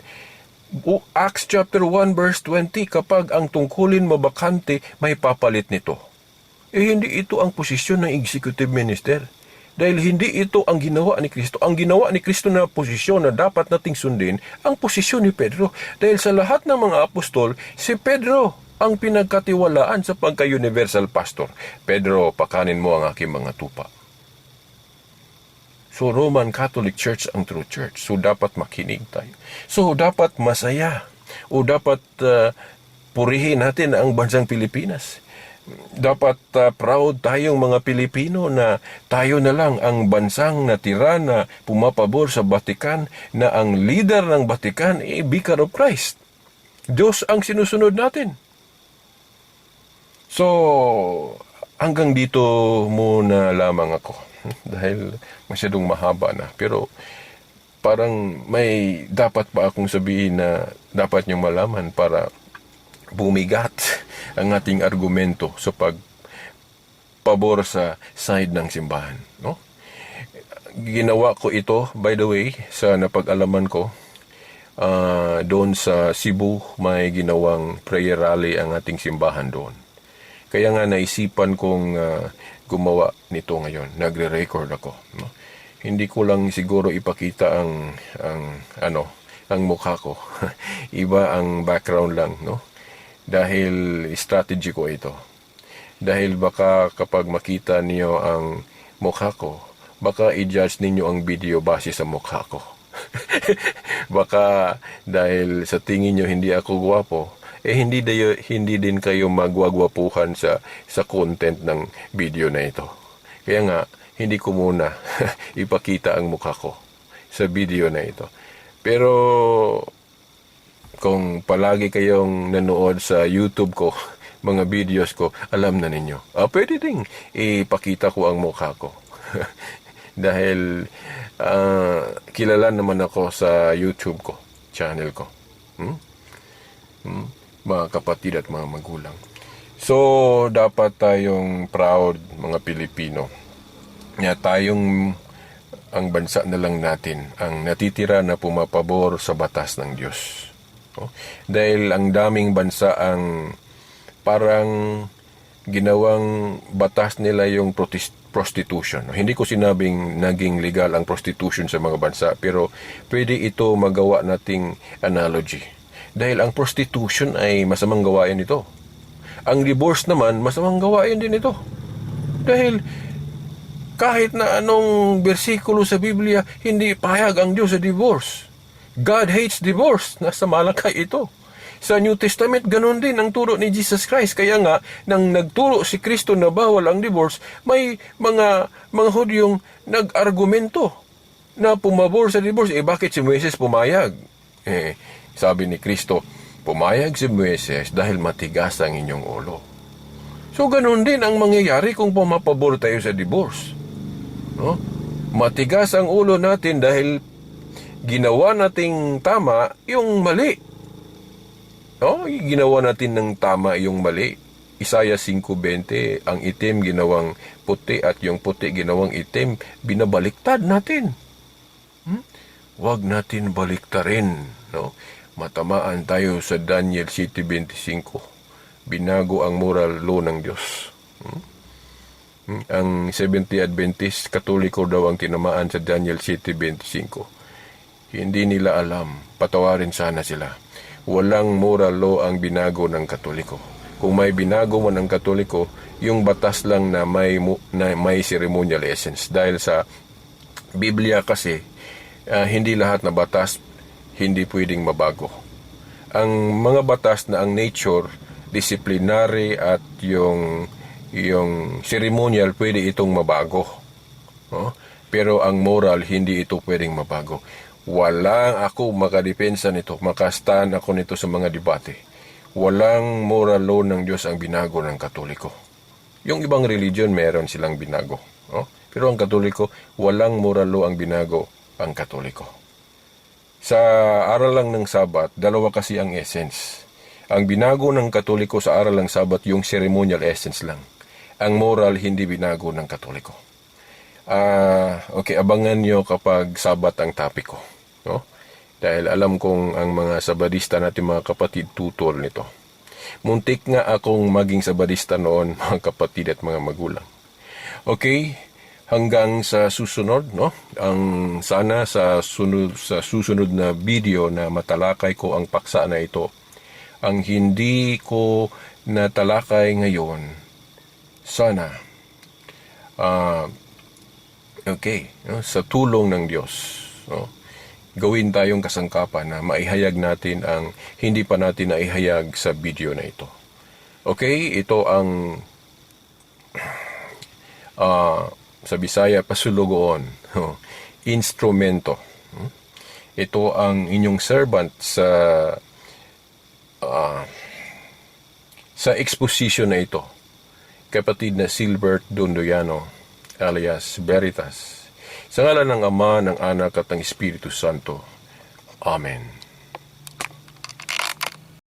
Acts chapter 1 verse 20, kapag ang tungkulin mabakante, may papalit nito. Hindi ito ang posisyon ng executive minister. Dahil hindi ito ang ginawa ni Kristo. Ang ginawa ni Kristo na posisyon na dapat nating sundin, ang posisyon ni Pedro. Dahil sa lahat ng mga apostol, si Pedro ang pinagkatiwalaan sa pagka-universal pastor. Pedro, pakanin mo ang aking mga tupa. So, Roman Catholic Church ang true church. So, dapat makinig tayo. So, dapat masaya. O dapat purihin natin ang bansang Pilipinas. Dapat proud tayong mga Pilipino na tayo na lang ang bansang natira na pumapabor sa Vatican, na ang leader ng Vatican ay Vicar of Christ. Diyos ang sinusunod natin. So, hanggang dito muna lamang ako. Dahil masyadong mahaba na. Pero parang may dapat pa akong sabihin na dapat niyong malaman para bumigat ang ating argumento sa pagpabor sa side ng simbahan. No? Ginawa ko ito, by the way, sa napag-alaman ko, doon sa Cebu, may ginawang prayer rally ang ating simbahan doon. Kaya nga naisipan kong gumawa nito ngayon. Nagre-record ako. No? Hindi ko lang siguro ipakita ang mukha ko. Iba ang background lang, no? Dahil strategy ko ito. Dahil baka kapag makita niyo ang mukha ko, baka i-judge ninyo ang video base sa mukha ko. Baka dahil sa tingin nyo hindi ako gwapo, hindi din kayo magwagwapuhan sa content ng video na ito. Kaya nga, hindi ko muna ipakita ang mukha ko sa video na ito. Pero kung palagi kayong nanood sa YouTube ko, mga videos ko, alam na ninyo. Pwede ding ipakita ko ang mukha ko. Dahil kilala naman ako sa YouTube ko, channel ko. Mga kapatid at mga magulang. So, dapat tayong proud, mga Pilipino, na tayong ang bansa na lang natin ang natitira na pumapabor sa batas ng Diyos. Dahil ang daming bansa ang parang ginawang batas nila yung prostitution. Hindi ko sinabing naging legal ang prostitution sa mga bansa, pero pwede ito magawa nating analogy. Dahil ang prostitution ay masamang gawain ito. Ang divorce naman, masamang gawain din ito. Dahil kahit na anong bersikulo sa Biblia, hindi payag ang Diyos sa divorce. God hates divorce. Nasa Malakay ito. Sa New Testament, ganun din ang turo ni Jesus Christ. Kaya nga, nang nagturo si Kristo na bawal ang divorce, may mga Hudyong nag-argumento na pumabor sa divorce. Bakit si Moises pumayag? Sabi ni Kristo, pumayag si Moises dahil matigas ang inyong ulo. So, ganun din ang mangyayari kung pumapabor tayo sa divorce. No? Matigas ang ulo natin dahil ginawa nating tama yung mali. Ginawa natin ng tama yung mali. Isaiah 5:20, ang itim ginawang puti at yung puti ginawang itim, binabaliktad natin. Huwag natin baliktarin. No? Matamaan tayo sa Daniel 7:25. Binago ang moral law ng Diyos. Ang Seventh-day Adventist, Katoliko daw ang tinamaan sa Daniel 7:25. Hindi nila alam. Patawarin sana sila. Walang moral law ang binago ng Katoliko. Kung may binago man ang Katoliko, yung batas lang na may ceremonial essence. Dahil sa Biblia kasi, hindi lahat na batas hindi pwedeng mabago. Ang mga batas na ang nature, disciplinary at yung ceremonial, pwede itong mabago. No? Pero ang moral, hindi ito pwedeng mabago. Walang ako makadepensa nito, makastan ako nito sa mga debate. Walang moral law ng Diyos ang binago ng Katoliko. Yung ibang religion, meron silang binago. No? Pero ang Katoliko, walang moral law ang binago ang Katoliko. Sa aral lang ng Sabat, dalawa kasi ang essence. Ang binago ng Katoliko sa aral ng Sabat, yung ceremonial essence lang. Ang moral, hindi binago ng Katoliko. Okay, abangan nyo kapag Sabat ang topic ko. No? Dahil alam kong ang mga Sabadista natin, mga kapatid, tutol nito. Muntik nga akong maging Sabadista noon, mga kapatid at mga magulang. Okay, hanggang sa susunod, no? Ang sana sa susunod na video na matalakay ko ang paksa na ito, ang hindi ko natalakay ngayon, sana, sa tulong ng Diyos, gawin tayong kasangkapan na maihayag natin ang hindi pa natin naihayag sa video na ito. Okay, ito ang sa Bisaya pasulugoon, instrumento. Ito ang inyong servant sa exposition na ito, kapatid na Silbert Dondoyano alias Veritas. Sa ngalan ng Ama, ng Anak at ng Espiritu Santo. Amen.